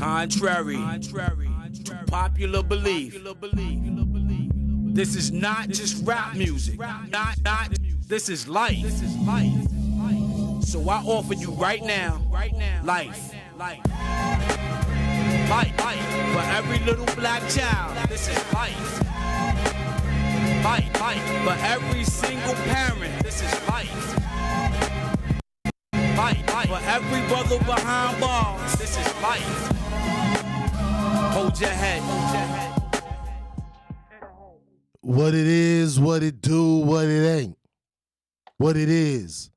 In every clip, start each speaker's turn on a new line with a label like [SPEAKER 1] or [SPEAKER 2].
[SPEAKER 1] Contrary to popular belief, this is not just rap music. This is life. So I offer you right now, life. Life. For every little black child, this is life. Life. For every single parent, this is life. Life. For every brother behind bars, this is life. Hold your head.
[SPEAKER 2] What it is, what it do, what it ain't. What it is,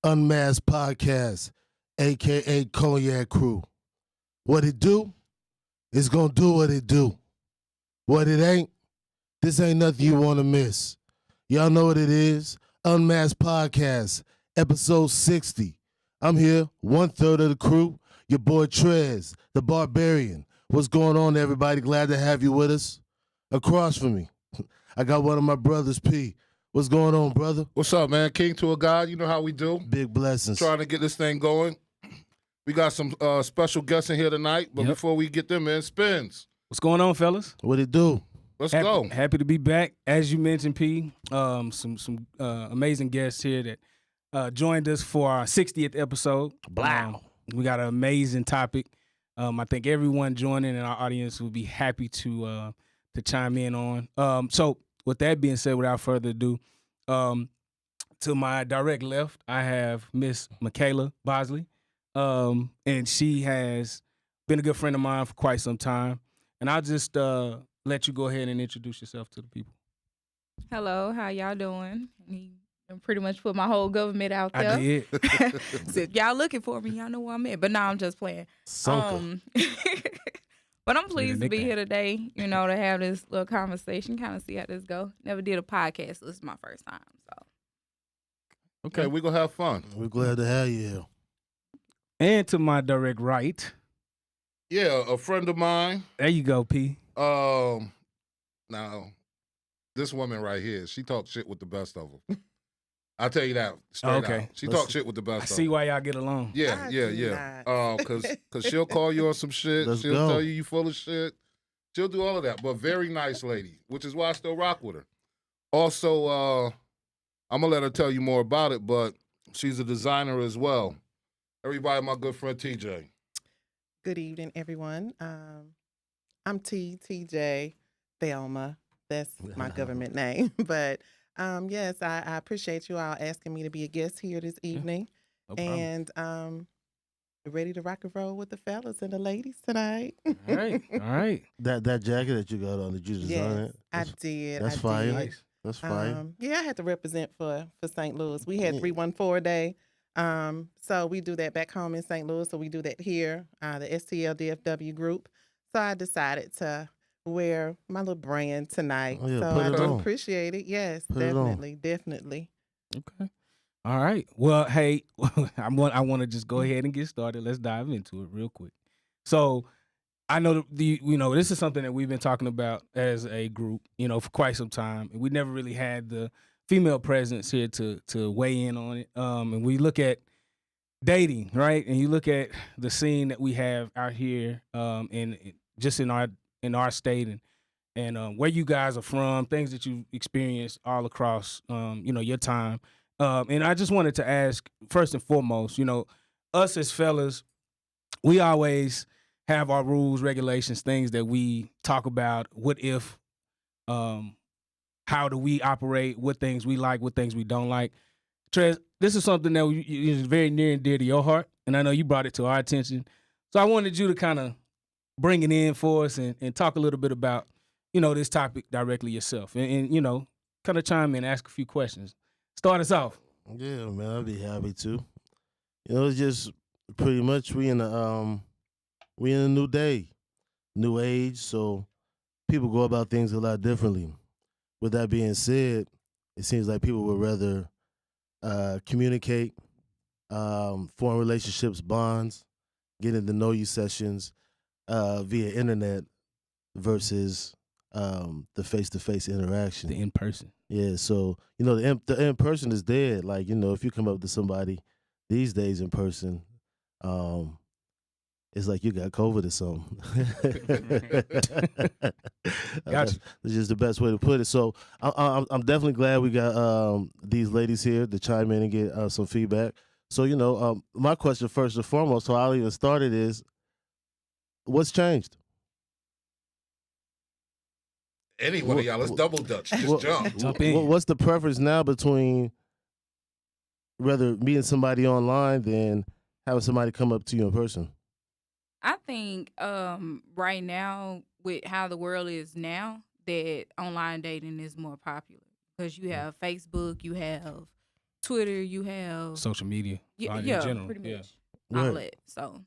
[SPEAKER 2] UnMask'd podcast, a.k.a. Cognac Crew. What it do, it's gonna do what it do. What it ain't, this ain't nothing you wanna miss. Y'all know what it is, UnMask'd podcast, episode 60. I'm here, 1/3 of the crew, your boy Trez, the Barbarian. What's going on, everybody? Glad to have you with us. Across from me, I got one of my brothers, P. What's going on, brother?
[SPEAKER 3] What's up, man? King to a God. You know how we do.
[SPEAKER 2] Big blessings.
[SPEAKER 3] Trying to get this thing going. We got some special guests in here tonight, but before we get them in, Spins.
[SPEAKER 4] What's going on, fellas?
[SPEAKER 2] What it do?
[SPEAKER 3] Let's go.
[SPEAKER 4] Happy to be back. As you mentioned, P, some amazing guests here that joined us for our 60th episode.
[SPEAKER 2] Wow.
[SPEAKER 4] We got an amazing topic. I think everyone joining in our audience will be happy to chime in on. So with that being said, without further ado, to my direct left, I have Miss Makailia Bosley. And she has been a good friend of mine for quite some time. And I'll just let you go ahead and introduce yourself to the people.
[SPEAKER 5] Hello, how y'all doing? I pretty much put my whole government out there.
[SPEAKER 4] I did.
[SPEAKER 5] So if y'all looking for me, y'all know where I'm at. But now I'm just playing. But I'm pleased to be here today, to have this little conversation, kind of see how this go. Never did a podcast, so this is my first time. So
[SPEAKER 3] Okay, we're going to have fun.
[SPEAKER 2] We're glad to have you here.
[SPEAKER 4] And to my direct right.
[SPEAKER 3] Yeah, a friend of mine.
[SPEAKER 4] There you go, P.
[SPEAKER 3] Now, this woman right here, she talks shit with the best of them. I'll tell you that straight out. She talks shit with the best
[SPEAKER 4] I
[SPEAKER 3] of
[SPEAKER 4] see
[SPEAKER 3] them.
[SPEAKER 4] why y'all get along.
[SPEAKER 3] Yeah. Because she'll call you on some shit.
[SPEAKER 2] Let's
[SPEAKER 3] she'll
[SPEAKER 2] go.
[SPEAKER 3] tell you full of shit. She'll do all of that. But very nice lady, which is why I still rock with her. Also, I'm going to let her tell you more about it, but she's a designer as well. Everybody, my good friend Tee J.
[SPEAKER 6] Good evening, everyone. I'm Tee J. Thelma. That's my government name. But yes, I appreciate you all asking me to be a guest here this evening.
[SPEAKER 4] No problem.
[SPEAKER 6] And ready to rock and roll with the fellas and the ladies tonight.
[SPEAKER 4] All right.
[SPEAKER 2] That jacket that you got on, did you design
[SPEAKER 6] Yes,
[SPEAKER 2] it?
[SPEAKER 6] I did.
[SPEAKER 2] That's
[SPEAKER 6] I
[SPEAKER 2] fire.
[SPEAKER 6] did.
[SPEAKER 4] Nice.
[SPEAKER 2] That's fire.
[SPEAKER 6] Yeah, I had to represent for St. Louis. We had 314 Day. So we do that back home in St. Louis. So we do that here, the STLDFW group. So I decided to wear my little brand tonight.
[SPEAKER 2] Oh, yeah,
[SPEAKER 6] so
[SPEAKER 2] put
[SPEAKER 6] I
[SPEAKER 2] it
[SPEAKER 6] do
[SPEAKER 2] on.
[SPEAKER 6] appreciate it. Yes,
[SPEAKER 2] Put it on.
[SPEAKER 6] definitely.
[SPEAKER 4] Okay. All right. Well, hey, I want to just go ahead and get started. Let's dive into it real quick. So I know this is something that we've been talking about as a group, for quite some time. And we never really had the female presence here to weigh in on it. And we look at dating, right? And you look at the scene that we have out here, and just in our state and where you guys are from, things that you've experienced all across, your time. And I just wanted to ask, first and foremost, us as fellas, we always have our rules, regulations, things that we talk about. What if, how do we operate, what things we like, what things we don't like. Trez, this is something that is very near and dear to your heart, and I know you brought it to our attention. So I wanted you to kind of bring it in for us and talk a little bit about, this topic directly yourself and kind of chime in, ask a few questions. Start us off.
[SPEAKER 2] Yeah, man, I'd be happy to. It's just pretty much we in a new day, new age, so people go about things a lot differently. With that being said, it seems like people would rather communicate, form relationships, bonds, get into know you sessions via internet versus the face-to-face interaction.
[SPEAKER 4] The in-person.
[SPEAKER 2] Yeah, so, the in-person is dead. Like, if you come up to somebody these days in person, it's like you got COVID or something.
[SPEAKER 4] Gotcha.
[SPEAKER 2] That's just the best way to put it. So I'm definitely glad we got these ladies here to chime in and get some feedback. So, my question first and foremost, so I'll even start it is, what's changed?
[SPEAKER 3] Anybody, y'all, let's double dutch. Just jump.
[SPEAKER 4] Jump in.
[SPEAKER 2] What's the preference now between rather meeting somebody online than having somebody come up to you in person?
[SPEAKER 5] I think right now, with how the world is now, that online dating is more popular because you have Facebook, you have Twitter, you have
[SPEAKER 4] Social media.
[SPEAKER 5] yeah,
[SPEAKER 4] in general.
[SPEAKER 5] pretty much
[SPEAKER 2] Right.
[SPEAKER 5] outlet. So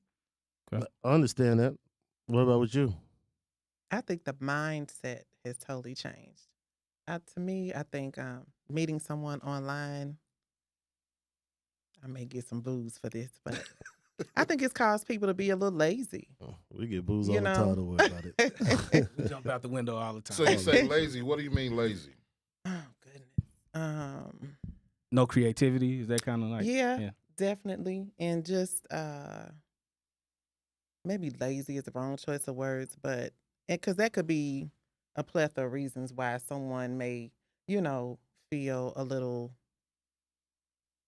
[SPEAKER 2] I understand that. What about with you?
[SPEAKER 6] I think the mindset has totally changed. To me, I think meeting someone online, I may get some booze for this, but I think it's caused people to be a little lazy.
[SPEAKER 2] Oh, we get booze
[SPEAKER 6] You
[SPEAKER 2] all the
[SPEAKER 6] know?
[SPEAKER 2] time. Don't worry about it.
[SPEAKER 4] We jump out the window all the time.
[SPEAKER 3] So you say lazy. What do you mean lazy?
[SPEAKER 6] Oh goodness.
[SPEAKER 4] No creativity? Is that kind of like?
[SPEAKER 6] Yeah, definitely, and just maybe lazy is the wrong choice of words, but because that could be a plethora of reasons why someone may, feel a little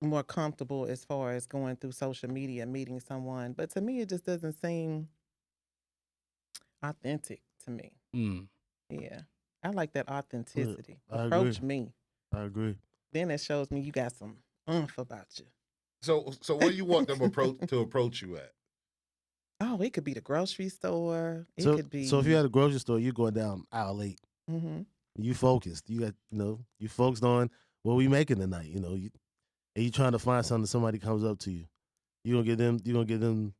[SPEAKER 6] more comfortable as far as going through social media, meeting someone. But to me, it just doesn't seem authentic to me.
[SPEAKER 4] Mm.
[SPEAKER 6] Yeah, I like that authenticity.
[SPEAKER 2] I
[SPEAKER 6] Approach
[SPEAKER 2] agree.
[SPEAKER 6] me.
[SPEAKER 2] I agree.
[SPEAKER 6] Then it shows me you got some oomph about you.
[SPEAKER 3] So where you want them to approach you at?
[SPEAKER 6] Oh, it could be the grocery store. It
[SPEAKER 2] So,
[SPEAKER 6] could be.
[SPEAKER 2] so if you're at a grocery store, you're going down aisle 8.
[SPEAKER 6] Mm-hmm.
[SPEAKER 2] You focused. You got, you focused on what we making tonight. And you trying to find something. Somebody comes up to you. You gonna give them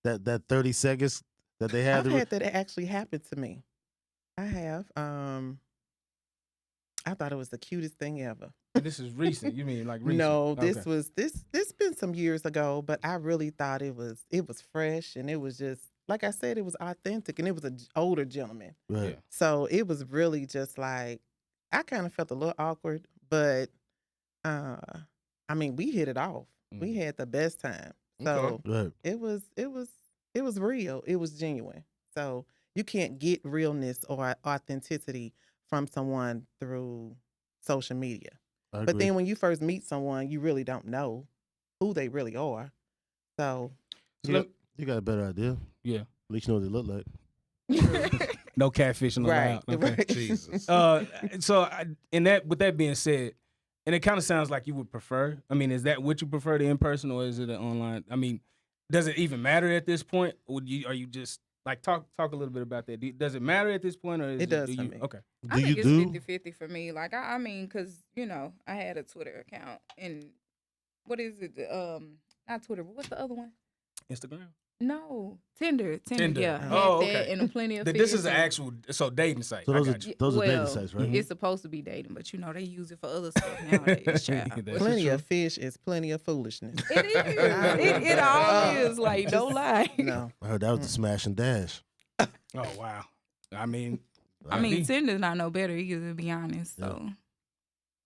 [SPEAKER 2] that 30 seconds that they have.
[SPEAKER 6] I've had that actually happen to me. I have. I thought it was the cutest thing ever.
[SPEAKER 4] This is recent. You mean like recent?
[SPEAKER 6] No,
[SPEAKER 4] Okay.
[SPEAKER 6] this been some years ago, but I really thought it was fresh, and it was just like I said, it was authentic, and it was an older gentleman.
[SPEAKER 2] Right.
[SPEAKER 4] Yeah.
[SPEAKER 6] So it was really just like I kind of felt a little awkward, but we hit it off. We
[SPEAKER 4] Mhm.
[SPEAKER 6] had the best time. So
[SPEAKER 2] Right.
[SPEAKER 6] it was real. It was genuine. So you can't get realness or authenticity from someone through social media.
[SPEAKER 2] I agree.
[SPEAKER 6] But then when you first meet someone, you really don't know who they really are. So
[SPEAKER 2] you got a better idea.
[SPEAKER 4] Yeah.
[SPEAKER 2] At least you know what they look like.
[SPEAKER 4] No catfishing allowed.
[SPEAKER 6] right,
[SPEAKER 4] Okay.
[SPEAKER 6] right.
[SPEAKER 3] Jesus.
[SPEAKER 4] With that being said, and it kind of sounds like you would prefer. I mean, is that what you prefer, the in person or is it an online? I mean, does it even matter at this point? Are you just like talk a little bit about that? Does it matter at this point, or
[SPEAKER 6] It does for me.
[SPEAKER 4] Okay.
[SPEAKER 5] I think
[SPEAKER 2] do?
[SPEAKER 5] it's 50-50 for me. Like I mean, because I had a Twitter account, and what is it? Not Twitter, but what's the other one?
[SPEAKER 4] Instagram.
[SPEAKER 5] No, Tinder.
[SPEAKER 4] Tinder.
[SPEAKER 5] Yeah.
[SPEAKER 4] Oh,
[SPEAKER 5] had that
[SPEAKER 4] okay.
[SPEAKER 5] and plenty of.
[SPEAKER 4] This is
[SPEAKER 5] fish
[SPEAKER 4] an
[SPEAKER 5] and-
[SPEAKER 4] actual dating site.
[SPEAKER 2] So
[SPEAKER 4] I
[SPEAKER 2] those are
[SPEAKER 4] got you.
[SPEAKER 2] those are dating
[SPEAKER 5] Well,
[SPEAKER 2] sites, right?
[SPEAKER 5] It's supposed to be dating, but they use it for other stuff nowadays. Child.
[SPEAKER 4] That's
[SPEAKER 6] Plenty
[SPEAKER 4] true.
[SPEAKER 6] of fish is plenty of foolishness.
[SPEAKER 5] It is. It all is. Like, no lie.
[SPEAKER 6] No.
[SPEAKER 2] I heard that was the smash and dash.
[SPEAKER 4] Oh wow. I mean,
[SPEAKER 5] Tinder's not no better either, to be honest. So.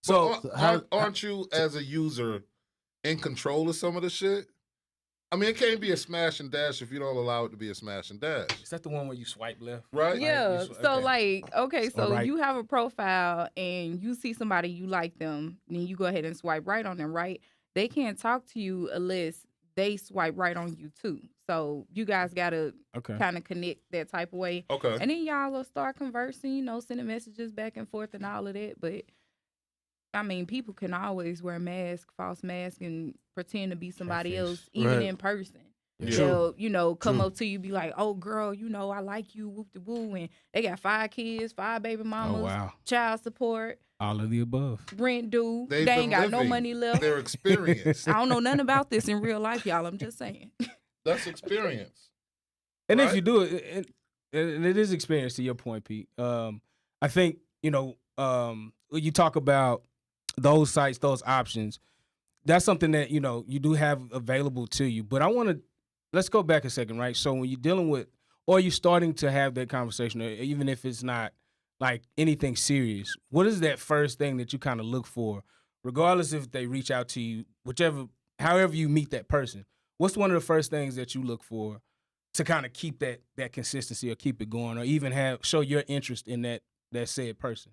[SPEAKER 4] so
[SPEAKER 3] Aren't you as a user in control of some of the shit? I mean, it can't be a smash and dash if you don't allow it to be a smash and dash,
[SPEAKER 4] is that the one where you swipe left?
[SPEAKER 3] right?
[SPEAKER 5] Yeah. So
[SPEAKER 4] Right.
[SPEAKER 5] you have a profile and you see somebody you like them, then you go ahead and swipe right on them, right? They can't talk to you unless they swipe right on you too. So you guys gotta
[SPEAKER 4] Okay.
[SPEAKER 5] kind of connect that type of way.
[SPEAKER 3] Okay.
[SPEAKER 5] And then y'all will start conversing, sending messages back and forth and all of that. But I mean, people can always wear masks, false masks, and pretend to be somebody
[SPEAKER 4] Catfish.
[SPEAKER 5] else, even
[SPEAKER 2] Right.
[SPEAKER 5] in person.
[SPEAKER 3] Yeah.
[SPEAKER 5] They'll, come
[SPEAKER 2] True.
[SPEAKER 5] up to you, be like, "Oh, girl, I like you, whoop de woo," and they got 5 kids, 5 baby mamas,
[SPEAKER 4] Oh wow.
[SPEAKER 5] child support,
[SPEAKER 4] All of the above.
[SPEAKER 5] rent due.
[SPEAKER 3] They've
[SPEAKER 5] They
[SPEAKER 3] been
[SPEAKER 5] ain't got no
[SPEAKER 3] living
[SPEAKER 5] money left.
[SPEAKER 3] Their experience.
[SPEAKER 5] I don't know nothing about this in real life, y'all. I'm just saying.
[SPEAKER 3] That's experience.
[SPEAKER 4] And if
[SPEAKER 3] Right.
[SPEAKER 4] you do it, it is experience to your point, Pete. I think, when you talk about those sites, those options, that's something that, you do have available to you. But let's go back a second, right? So when you're dealing with, or you're starting to have that conversation, or even if it's not like anything serious, what is that first thing that you kind of look for, regardless if they reach out to you, however you meet that person? What's one of the first things that you look for to kind of keep that consistency or keep it going, or even show your interest in that said person?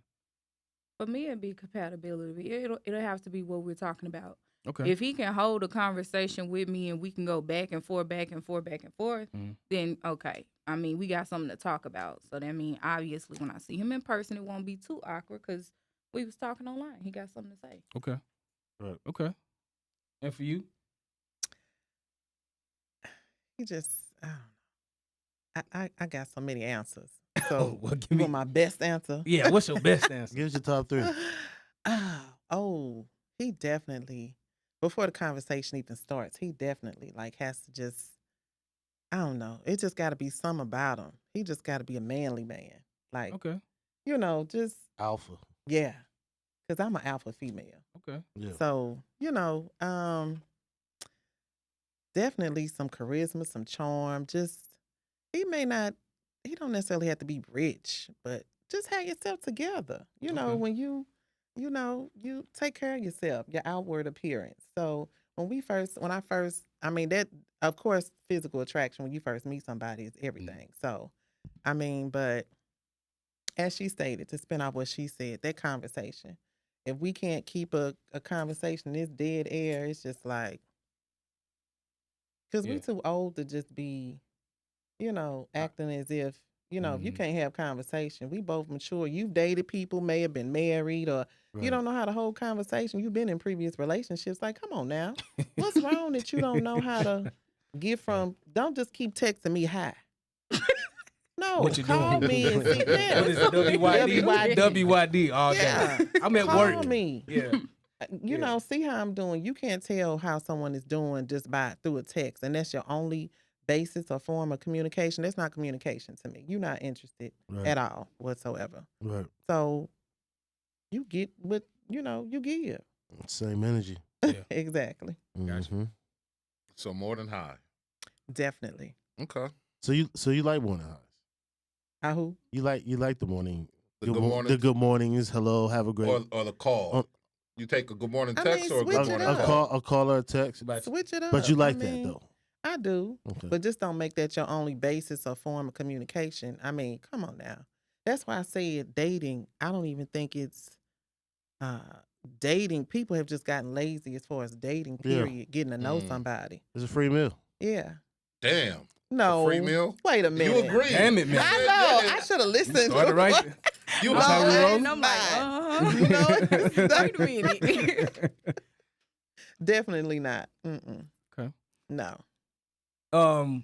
[SPEAKER 5] For me, it'd be compatibility. It'll have to be what we're talking about.
[SPEAKER 4] Okay.
[SPEAKER 5] If he can hold a conversation with me and we can go back and forth, then okay. I mean, we got something to talk about. So that means obviously when I see him in person, it won't be too awkward because we was talking online. He got something to say.
[SPEAKER 4] Okay.
[SPEAKER 2] Right.
[SPEAKER 4] Okay. And for you?
[SPEAKER 6] He just, I don't know. I got so many answers. So
[SPEAKER 4] well, give
[SPEAKER 6] you
[SPEAKER 4] me
[SPEAKER 6] want my best answer?
[SPEAKER 4] Yeah. What's your best answer?
[SPEAKER 2] Give us your top 3.
[SPEAKER 6] He definitely, before the conversation even starts, he definitely like has to just, I don't know. It just got to be something about him. He just got to be a manly man. Like,
[SPEAKER 4] Okay.
[SPEAKER 6] Just.
[SPEAKER 2] Alpha.
[SPEAKER 6] Yeah. Because I'm an alpha female.
[SPEAKER 4] Okay.
[SPEAKER 2] Yeah.
[SPEAKER 6] So, definitely some charisma, some charm. Just, he don't necessarily have to be rich, but just have yourself together. When you take care of yourself, your outward appearance. So when that, of course, physical attraction, when you first meet somebody is everything. So, but as she stated, to spin off what she said, that conversation, if we can't keep a conversation, this dead air, it's just like, because we're too old to just be, acting as if, if you can't have conversation, we both mature. You've dated people, may have been married, or you don't know how to hold conversation. You've been in previous relationships. Like, come on now. What's wrong that you don't know how to get from, don't just keep texting me hi. No,
[SPEAKER 4] what you
[SPEAKER 6] call
[SPEAKER 4] doing?
[SPEAKER 6] me and see that.
[SPEAKER 4] What is it? WYD? WYD all
[SPEAKER 6] Yeah.
[SPEAKER 4] day. I'm at
[SPEAKER 6] Call
[SPEAKER 4] work.
[SPEAKER 6] me.
[SPEAKER 4] Yeah.
[SPEAKER 6] See how I'm doing. You can't tell how someone is doing just through a text, and that's your only basis or form of communication. That's not communication to me. You're not interested at all whatsoever.
[SPEAKER 2] Right.
[SPEAKER 6] So you get what you give.
[SPEAKER 2] Same energy.
[SPEAKER 4] Yeah.
[SPEAKER 6] Exactly.
[SPEAKER 4] Gotcha.
[SPEAKER 2] Mm-hmm.
[SPEAKER 3] So more than high.
[SPEAKER 6] Definitely.
[SPEAKER 3] Okay.
[SPEAKER 2] So you like morning highs?
[SPEAKER 6] Who?
[SPEAKER 2] You like the morning.
[SPEAKER 3] The good morning.
[SPEAKER 2] The good mornings. Hello. Have a great.
[SPEAKER 3] Or the call. You take a good morning text or a good morning call?
[SPEAKER 2] A call or a text.
[SPEAKER 6] Switch it up.
[SPEAKER 2] But you like that though.
[SPEAKER 6] I do.
[SPEAKER 2] Okay.
[SPEAKER 6] But just don't make that your only basis or form of communication. I mean, come on now. That's why I said dating. I don't even think it's dating. People have just gotten lazy as far as dating, period. Getting to know somebody.
[SPEAKER 2] It's a free meal.
[SPEAKER 6] Yeah.
[SPEAKER 3] Damn.
[SPEAKER 6] No.
[SPEAKER 3] A free meal?
[SPEAKER 6] Wait a minute.
[SPEAKER 3] You agree.
[SPEAKER 4] Damn it, man.
[SPEAKER 6] I know. I should have listened.
[SPEAKER 4] Started right.
[SPEAKER 3] You
[SPEAKER 4] That's how we roll.
[SPEAKER 5] And I'm like,
[SPEAKER 6] You know?
[SPEAKER 5] wait a minute.
[SPEAKER 6] Definitely not. Mm-mm.
[SPEAKER 4] Okay.
[SPEAKER 6] No.
[SPEAKER 4] And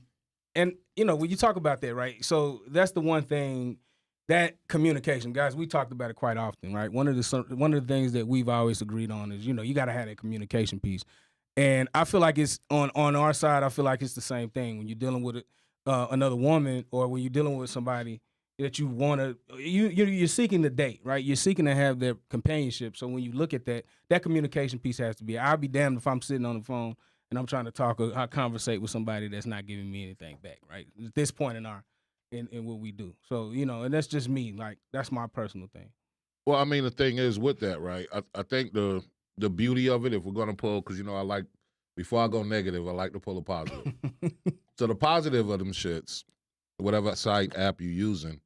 [SPEAKER 4] when you talk about that, right? So that's the one thing, that communication, guys. We talked about it quite often, right? One of the things that we've always agreed on is you got to have that communication piece, and I feel like it's on our side. I feel like it's the same thing when you're dealing with another woman, or when you're dealing with somebody that you want to, you're seeking to date, right? You're seeking to have their companionship. So when you look at that communication piece has to be. I'll be damned if I'm sitting on the phone and I'm trying to talk or conversate with somebody that's not giving me anything back, right? At this point in what we do. So, and that's just me. Like, that's my personal thing.
[SPEAKER 3] Well, I mean, the thing is with that, right? I think the beauty of it, if we're going to pull, because, I like, before I go negative, I like to pull a positive. So the positive of them shits, whatever site, app you're using,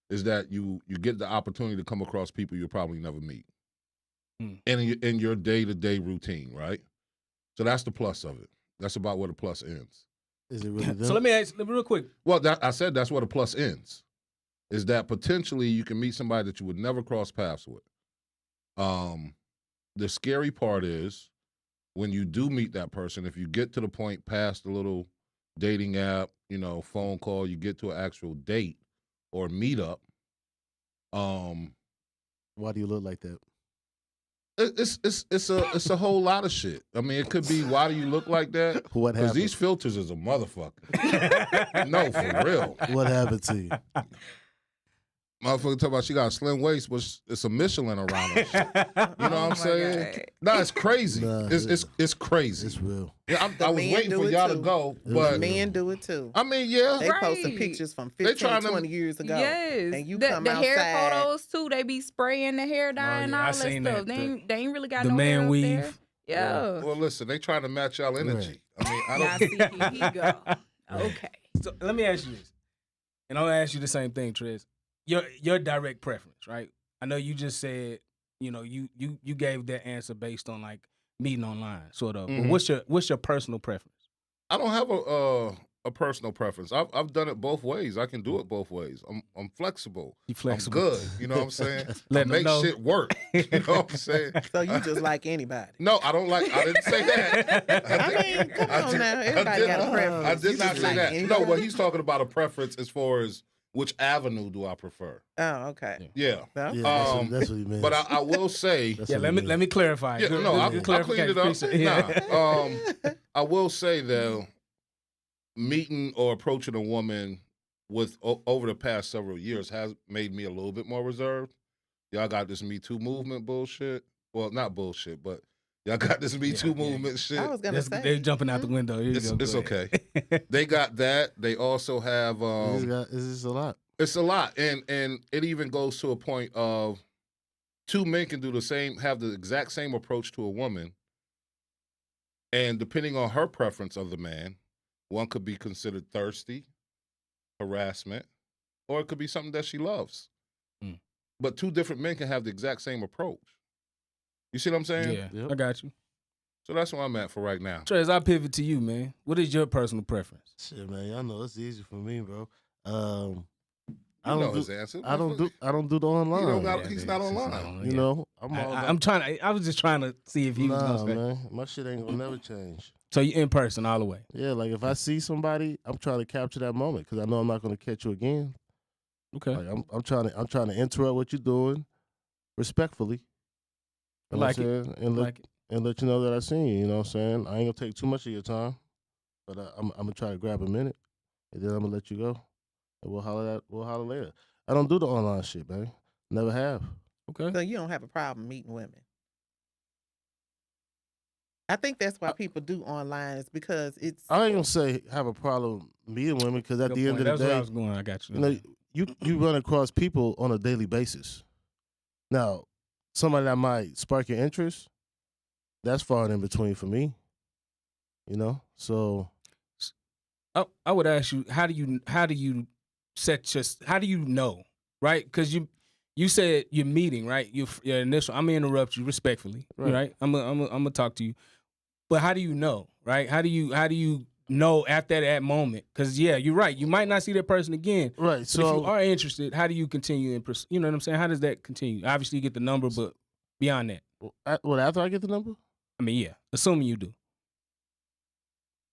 [SPEAKER 3] is that you get the opportunity to come across people you'll probably never meet in your day-to-day routine, right? So that's the plus of it. That's about where the plus ends.
[SPEAKER 2] Is it really them?
[SPEAKER 4] So let me ask real quick.
[SPEAKER 3] Well, I said that's where the plus ends, is that potentially you can meet somebody that you would never cross paths with. The scary part is when you do meet that person, if you get to the point past the little dating app, phone call, you get to an actual date or meetup.
[SPEAKER 2] Why do you look like that?
[SPEAKER 3] It's a whole lot of shit. I mean, it could be, why do you look like that?
[SPEAKER 2] What happened?
[SPEAKER 3] Because these filters is a motherfucker. No, for real.
[SPEAKER 2] What happened to you?
[SPEAKER 3] Motherfucker talk about she got a slim waist, but it's a Michelin around her shit. You know what I'm saying? No, it's crazy.
[SPEAKER 2] Nah,
[SPEAKER 3] it's crazy.
[SPEAKER 2] It's real.
[SPEAKER 3] Yeah, I was waiting for y'all to go, but
[SPEAKER 6] men do it too.
[SPEAKER 3] I mean, yeah.
[SPEAKER 6] They posting
[SPEAKER 5] Right.
[SPEAKER 6] pictures from
[SPEAKER 3] They
[SPEAKER 6] 15,
[SPEAKER 3] trying to-
[SPEAKER 6] 20 years ago.
[SPEAKER 5] Yes.
[SPEAKER 6] And you
[SPEAKER 5] the
[SPEAKER 6] come
[SPEAKER 5] hair
[SPEAKER 6] outside.
[SPEAKER 5] photos too, they be spraying the hair dye and
[SPEAKER 4] yeah,
[SPEAKER 5] all
[SPEAKER 4] I
[SPEAKER 5] that
[SPEAKER 4] seen
[SPEAKER 5] stuff.
[SPEAKER 4] that.
[SPEAKER 5] They ain't really got
[SPEAKER 4] The
[SPEAKER 5] no hair
[SPEAKER 4] man
[SPEAKER 5] up
[SPEAKER 4] weave.
[SPEAKER 5] there. Yeah.
[SPEAKER 3] Well, listen, they trying to match y'all energy. I mean, I
[SPEAKER 5] Now
[SPEAKER 3] don't.
[SPEAKER 5] see, here you go. Okay.
[SPEAKER 4] So let me ask you this, and I'll ask you the same thing, Trez. Your direct preference, right? I know you just said, you gave that answer based on like meeting online, sort of.
[SPEAKER 3] Mhm.
[SPEAKER 4] But what's your personal preference?
[SPEAKER 3] I don't have a personal preference. I've done it both ways. I can do it both ways. I'm flexible.
[SPEAKER 4] You flexible.
[SPEAKER 3] I'm good. You know what I'm saying? I
[SPEAKER 4] Let them
[SPEAKER 3] make
[SPEAKER 4] know.
[SPEAKER 3] shit work. You know what I'm saying?
[SPEAKER 6] So you just like anybody.
[SPEAKER 3] No, I don't like. I didn't say that.
[SPEAKER 6] I mean, come on now. Everybody got a preference.
[SPEAKER 3] I did
[SPEAKER 6] You
[SPEAKER 3] not
[SPEAKER 6] just
[SPEAKER 3] say
[SPEAKER 6] like
[SPEAKER 3] that.
[SPEAKER 6] anybody.
[SPEAKER 3] No, what he's talking about a preference as far as which avenue do I prefer?
[SPEAKER 6] Oh, okay.
[SPEAKER 3] Yeah.
[SPEAKER 6] Well,
[SPEAKER 2] Yeah, that's what he meant.
[SPEAKER 3] But I will say.
[SPEAKER 2] That's
[SPEAKER 4] Yeah,
[SPEAKER 2] what
[SPEAKER 4] let
[SPEAKER 2] he
[SPEAKER 4] me
[SPEAKER 2] meant.
[SPEAKER 4] let me clarify.
[SPEAKER 3] Yeah,
[SPEAKER 4] Good-
[SPEAKER 3] no,
[SPEAKER 4] good
[SPEAKER 3] I cleaned
[SPEAKER 4] clarification.
[SPEAKER 3] it up.
[SPEAKER 4] Appreciate it.
[SPEAKER 3] Nah, I will say though, meeting or approaching a woman with over the past several years has made me a little bit more reserved. Y'all got this Me Too movement bullshit. Well, not bullshit, but y'all got this Me Too movement shit.
[SPEAKER 6] I was gonna say
[SPEAKER 4] They're jumping out the window. Here you
[SPEAKER 3] It's,
[SPEAKER 4] go.
[SPEAKER 3] it's
[SPEAKER 4] Go
[SPEAKER 3] okay.
[SPEAKER 4] ahead.
[SPEAKER 3] They got that. They also have.
[SPEAKER 2] It's just a lot.
[SPEAKER 3] It's a lot, and it even goes to a point of two men can have the exact same approach to a woman, and depending on her preference of the man, one could be considered thirsty, harassment, or it could be something that she loves.
[SPEAKER 4] Mm.
[SPEAKER 3] But two different men can have the exact same approach. You see what I'm saying?
[SPEAKER 4] Yeah,
[SPEAKER 2] Yep.
[SPEAKER 4] I got you.
[SPEAKER 3] So that's where I'm at for right now.
[SPEAKER 4] Trez, I pivot to you, man. What is your personal preference?
[SPEAKER 2] Shit, man, y'all know it's easy for me, bro. I
[SPEAKER 3] You know
[SPEAKER 2] don't
[SPEAKER 3] his
[SPEAKER 2] do.
[SPEAKER 3] answer.
[SPEAKER 2] I don't do the online.
[SPEAKER 3] He don't got-
[SPEAKER 4] Yeah,
[SPEAKER 3] he's
[SPEAKER 4] man,
[SPEAKER 3] not
[SPEAKER 4] it's
[SPEAKER 3] online.
[SPEAKER 2] You know, I'm all about.
[SPEAKER 4] I'm trying to. I was just trying to see if he was
[SPEAKER 2] Nah,
[SPEAKER 4] gonna say.
[SPEAKER 2] man, my shit ain't gonna never change.
[SPEAKER 4] So you in person all the way.
[SPEAKER 2] Yeah, like if I see somebody, I'm trying to capture that moment because I know I'm not gonna catch you again.
[SPEAKER 4] Okay.
[SPEAKER 2] Like I'm trying to interrupt what you're doing, respectfully.
[SPEAKER 4] I
[SPEAKER 2] You know
[SPEAKER 4] like
[SPEAKER 2] what I'm
[SPEAKER 4] it.
[SPEAKER 2] saying?
[SPEAKER 4] I
[SPEAKER 2] And
[SPEAKER 4] like it.
[SPEAKER 2] let you know that I seen you. You know what I'm saying? I ain't gonna take too much of your time, but I'm gonna try to grab a minute, and then I'm gonna let you go, and we'll holler later. I don't do the online shit, man. Never have.
[SPEAKER 4] Okay.
[SPEAKER 6] so you don't have a problem meeting women. I think that's why people do online is because it's
[SPEAKER 2] I ain't gonna say have a problem meeting women because at
[SPEAKER 4] Good
[SPEAKER 2] the end
[SPEAKER 4] point.
[SPEAKER 2] of the
[SPEAKER 4] That's where I
[SPEAKER 2] day,
[SPEAKER 4] was going. I got you.
[SPEAKER 2] you know, you run across people on a daily basis. Now, somebody that might spark your interest, that's far and in between for me. You know, so
[SPEAKER 4] I would ask you, how do you how do you know, right? Because you said you're meeting, right? Your initial. I'm gonna interrupt you respectfully,
[SPEAKER 2] Right.
[SPEAKER 4] right? I'm gonna talk to you, but how do you know, right? How do you know after that moment? Because yeah, you're right. You might not see that person again.
[SPEAKER 2] right.
[SPEAKER 4] But if
[SPEAKER 2] So
[SPEAKER 4] you are interested, how do you continue and you know what I'm saying? How does that continue? Obviously, you get the number, but beyond that,
[SPEAKER 2] after I get the number,
[SPEAKER 4] I mean, yeah, assuming you do.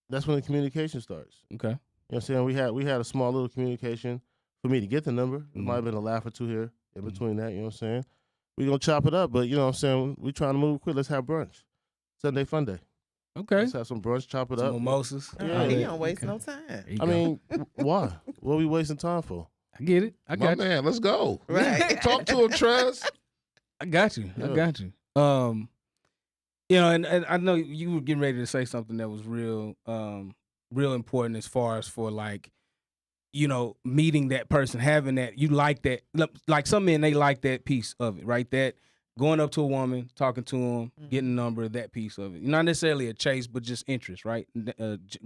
[SPEAKER 2] that's when the communication starts.
[SPEAKER 4] Okay.
[SPEAKER 2] You know what I'm saying? We had a small little communication for me to get the number. It might have been a laugh or two here in between that. You know what I'm saying? We gonna chop it up, but you know what I'm saying? We trying to move quick. Let's have brunch. Sunday fun day.
[SPEAKER 4] Okay.
[SPEAKER 2] Let's have some brunch. Chop it
[SPEAKER 4] Some
[SPEAKER 2] up.
[SPEAKER 4] mimosas.
[SPEAKER 2] Yeah,
[SPEAKER 6] he
[SPEAKER 2] man.
[SPEAKER 6] don't waste
[SPEAKER 4] Okay.
[SPEAKER 6] no time.
[SPEAKER 4] There you
[SPEAKER 2] I
[SPEAKER 4] go.
[SPEAKER 2] mean, why? What are we wasting time for?
[SPEAKER 4] I get it. I
[SPEAKER 3] My
[SPEAKER 4] got you.
[SPEAKER 3] man, let's go.
[SPEAKER 6] Right.
[SPEAKER 3] Talk to him, Trez.
[SPEAKER 4] I got you. I
[SPEAKER 2] Yeah.
[SPEAKER 4] got you. You know, and I know you were getting ready to say something that was real important as far as for like, you know, meeting that person, having that, you like that. Like some men, they like that piece of it, right? That going up to a woman, talking to them, getting a number, that piece of it. Not necessarily a chase, but just interest, right?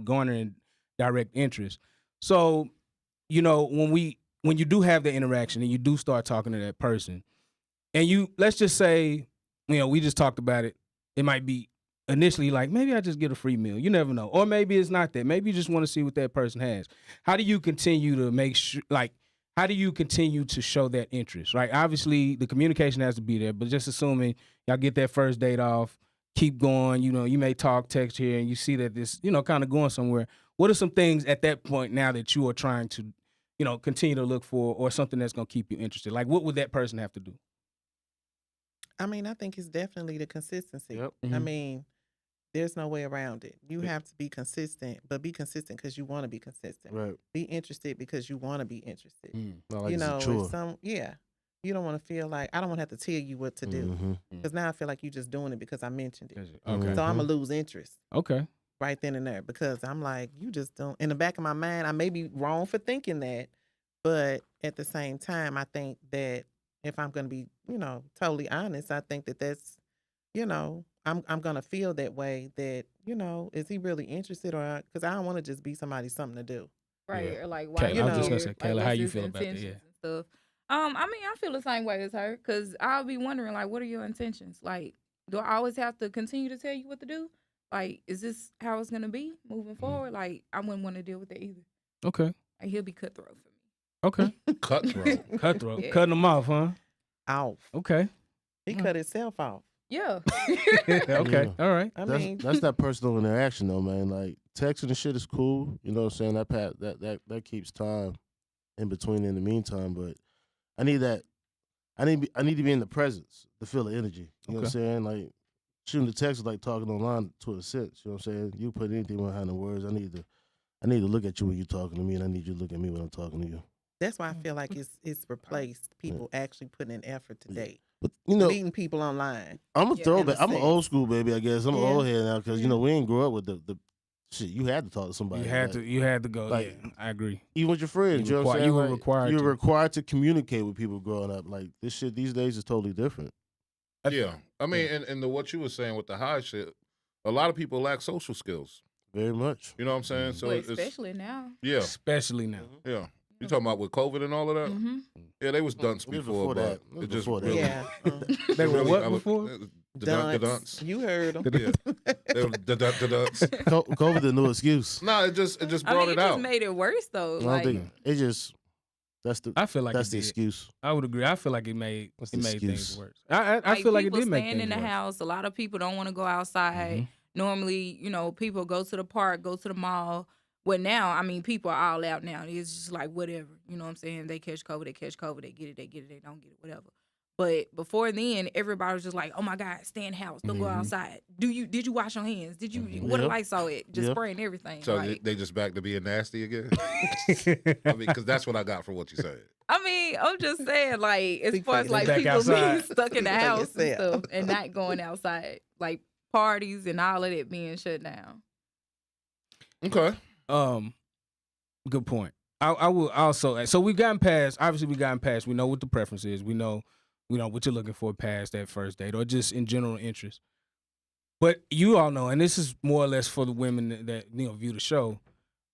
[SPEAKER 4] Garnering direct interest. So, you know, when you do have the interaction and you do start talking to that person, and you, let's just say, you know, we just talked about it. It might be initially like, maybe I just get a free meal. You never know. Or maybe it's not that. Maybe you just want to see what that person has. How do you continue to make sure, like, how do you continue to show that interest, right? Obviously, the communication has to be there, but just assuming y'all get that first date off, keep going, you know, you may talk, text here, and you see that this, you know, kind of going somewhere. What are some things at that point now that you are trying to, you know, continue to look for or something that's going to keep you interested? Like, what would that person have to do?
[SPEAKER 6] I mean, I think it's definitely the consistency.
[SPEAKER 2] Yep.
[SPEAKER 6] I
[SPEAKER 4] Mhm.
[SPEAKER 6] mean, there's no way around it. You have to be consistent, but be consistent because you want to be consistent.
[SPEAKER 2] Right.
[SPEAKER 6] Be interested because you want to be interested.
[SPEAKER 2] Not like
[SPEAKER 6] You
[SPEAKER 2] it's a
[SPEAKER 6] know,
[SPEAKER 2] chore.
[SPEAKER 6] you don't want to feel like I don't want to have to tell you what to do
[SPEAKER 2] Mhm.
[SPEAKER 6] because now I feel like you're just doing it because I mentioned it.
[SPEAKER 4] Okay.
[SPEAKER 6] So I'm gonna lose interest
[SPEAKER 4] Okay.
[SPEAKER 6] right then and there because I'm like, you just don't. In the back of my mind, I may be wrong for thinking that, but at the same time, I think that if I'm gonna be, you know, totally honest, I think that that's, you know, I'm gonna feel that way. That, you know, is he really interested or because I don't want to just be somebody's something to do.
[SPEAKER 5] right?
[SPEAKER 4] Yeah.
[SPEAKER 5] Or like why
[SPEAKER 4] Kayla,
[SPEAKER 5] you
[SPEAKER 6] I was just
[SPEAKER 4] gonna
[SPEAKER 5] here?
[SPEAKER 4] say,
[SPEAKER 5] Like,
[SPEAKER 4] Kayla,
[SPEAKER 5] what's
[SPEAKER 4] how you
[SPEAKER 5] his
[SPEAKER 4] feel about that?
[SPEAKER 5] intentions
[SPEAKER 4] Yeah.
[SPEAKER 5] and stuff. I mean, I feel the same way as her because I'll be wondering like, what are your intentions? Like, do I always have to continue to tell you what to do? Like, is this how it's gonna be moving forward? Like, I wouldn't want to deal with that either.
[SPEAKER 4] Okay.
[SPEAKER 5] Like, he'll be cutthroat for me.
[SPEAKER 4] Okay.
[SPEAKER 3] Cutthroat.
[SPEAKER 4] Cutthroat.
[SPEAKER 5] Yeah.
[SPEAKER 4] Cutting them off, huh?
[SPEAKER 6] Off.
[SPEAKER 4] Okay.
[SPEAKER 6] He cut himself off.
[SPEAKER 5] Yeah.
[SPEAKER 4] Okay.
[SPEAKER 2] Yeah.
[SPEAKER 4] All right.
[SPEAKER 6] I
[SPEAKER 2] That's
[SPEAKER 6] mean,
[SPEAKER 2] that's that personal interaction though, man. Like texting and shit is cool. You know what I'm saying? That keeps time in between in the meantime. But I need that. I need to be in the presence to feel the energy. You know what I'm saying? Like shooting the text is like talking online to a sense. You know what I'm saying? You put anything behind the words. I need to look at you when you're talking to me, and I need you to look at me when I'm talking to you.
[SPEAKER 6] that's why I feel like it's replaced people actually putting in effort to date.
[SPEAKER 2] But you know,
[SPEAKER 6] Meeting people online.
[SPEAKER 2] I'm a
[SPEAKER 5] Yeah.
[SPEAKER 2] throwback.
[SPEAKER 6] In a
[SPEAKER 2] I'm an
[SPEAKER 6] sense.
[SPEAKER 2] old school baby, I guess. I'm an
[SPEAKER 6] Yeah.
[SPEAKER 2] old head now because you
[SPEAKER 6] Yeah.
[SPEAKER 2] know we ain't grow up with the shit. You had to talk to somebody.
[SPEAKER 4] You had
[SPEAKER 2] like,
[SPEAKER 4] to. You had to go.
[SPEAKER 2] like-
[SPEAKER 4] yeah, I agree.
[SPEAKER 2] even with your friends.
[SPEAKER 4] You
[SPEAKER 2] You know what I'm saying?
[SPEAKER 4] were
[SPEAKER 2] Like,
[SPEAKER 4] required
[SPEAKER 2] You're
[SPEAKER 4] to.
[SPEAKER 2] required to communicate with people growing up. Like this shit these days is totally different.
[SPEAKER 3] Yeah. I mean, and what you were saying with the high shit, a lot of people lack social skills.
[SPEAKER 2] Very much.
[SPEAKER 3] You know what I'm saying? So
[SPEAKER 5] But
[SPEAKER 3] it's
[SPEAKER 5] especially now.
[SPEAKER 3] yeah,
[SPEAKER 4] Especially now.
[SPEAKER 3] yeah. You talking about with COVID and all of that?
[SPEAKER 5] Mm-hmm.
[SPEAKER 3] Yeah, they was dunce
[SPEAKER 2] It was
[SPEAKER 3] before,
[SPEAKER 2] before that.
[SPEAKER 3] but
[SPEAKER 2] It was
[SPEAKER 3] it just
[SPEAKER 2] before that.
[SPEAKER 3] really,
[SPEAKER 6] Yeah.
[SPEAKER 4] They were
[SPEAKER 3] really-
[SPEAKER 4] what
[SPEAKER 3] I look-
[SPEAKER 4] before?
[SPEAKER 3] The dunce.
[SPEAKER 6] You heard them.
[SPEAKER 3] Yeah. They were the dunce.
[SPEAKER 2] COVID the new excuse.
[SPEAKER 3] No, it just
[SPEAKER 5] I
[SPEAKER 3] brought
[SPEAKER 5] mean,
[SPEAKER 3] it
[SPEAKER 5] it just
[SPEAKER 3] out.
[SPEAKER 5] made it worse though.
[SPEAKER 2] I don't
[SPEAKER 5] Like,
[SPEAKER 2] think it just that's the
[SPEAKER 4] I feel like
[SPEAKER 2] that's
[SPEAKER 4] it
[SPEAKER 2] the
[SPEAKER 4] did.
[SPEAKER 2] excuse.
[SPEAKER 4] I would agree. I feel like it made
[SPEAKER 2] What's
[SPEAKER 4] it
[SPEAKER 2] the
[SPEAKER 4] made things
[SPEAKER 2] excuse?
[SPEAKER 4] worse. I feel like it
[SPEAKER 5] people
[SPEAKER 4] did make
[SPEAKER 5] staying
[SPEAKER 4] things
[SPEAKER 5] in the
[SPEAKER 4] worse.
[SPEAKER 5] house. A lot of people don't want to go outside.
[SPEAKER 4] Mhm.
[SPEAKER 5] Normally, you know, people go to the park, go to the mall. Well, now, I mean, people are all out now. It's just like whatever. You know what I'm saying? They catch COVID, they catch COVID, they get it, they don't get it, whatever. But before then, everybody was just like, "Oh my God, stay in the house, don't go
[SPEAKER 4] Mhm.
[SPEAKER 5] outside. Did you wash your hands? Did you where the
[SPEAKER 2] Yep.
[SPEAKER 5] lights saw it? Just
[SPEAKER 2] Yep.
[SPEAKER 5] spraying everything."
[SPEAKER 3] So
[SPEAKER 5] like,
[SPEAKER 3] they just back to being nasty again. I mean, because that's what I got from what you said.
[SPEAKER 5] I mean, I'm just saying, like, as
[SPEAKER 6] Big
[SPEAKER 5] far as
[SPEAKER 6] face.
[SPEAKER 5] like
[SPEAKER 4] Back
[SPEAKER 5] people
[SPEAKER 4] outside.
[SPEAKER 5] being stuck in the
[SPEAKER 6] Take
[SPEAKER 5] house and
[SPEAKER 6] yourself.
[SPEAKER 5] stuff and not going outside, like parties and all of that being shut down.
[SPEAKER 3] Okay.
[SPEAKER 4] Good point. I will also. So we've gotten past. Obviously, we've gotten past. We know what the preference is. We know what you're looking for past that first date, or just in general interest. But you all know, and this is more or less for the women that view the show.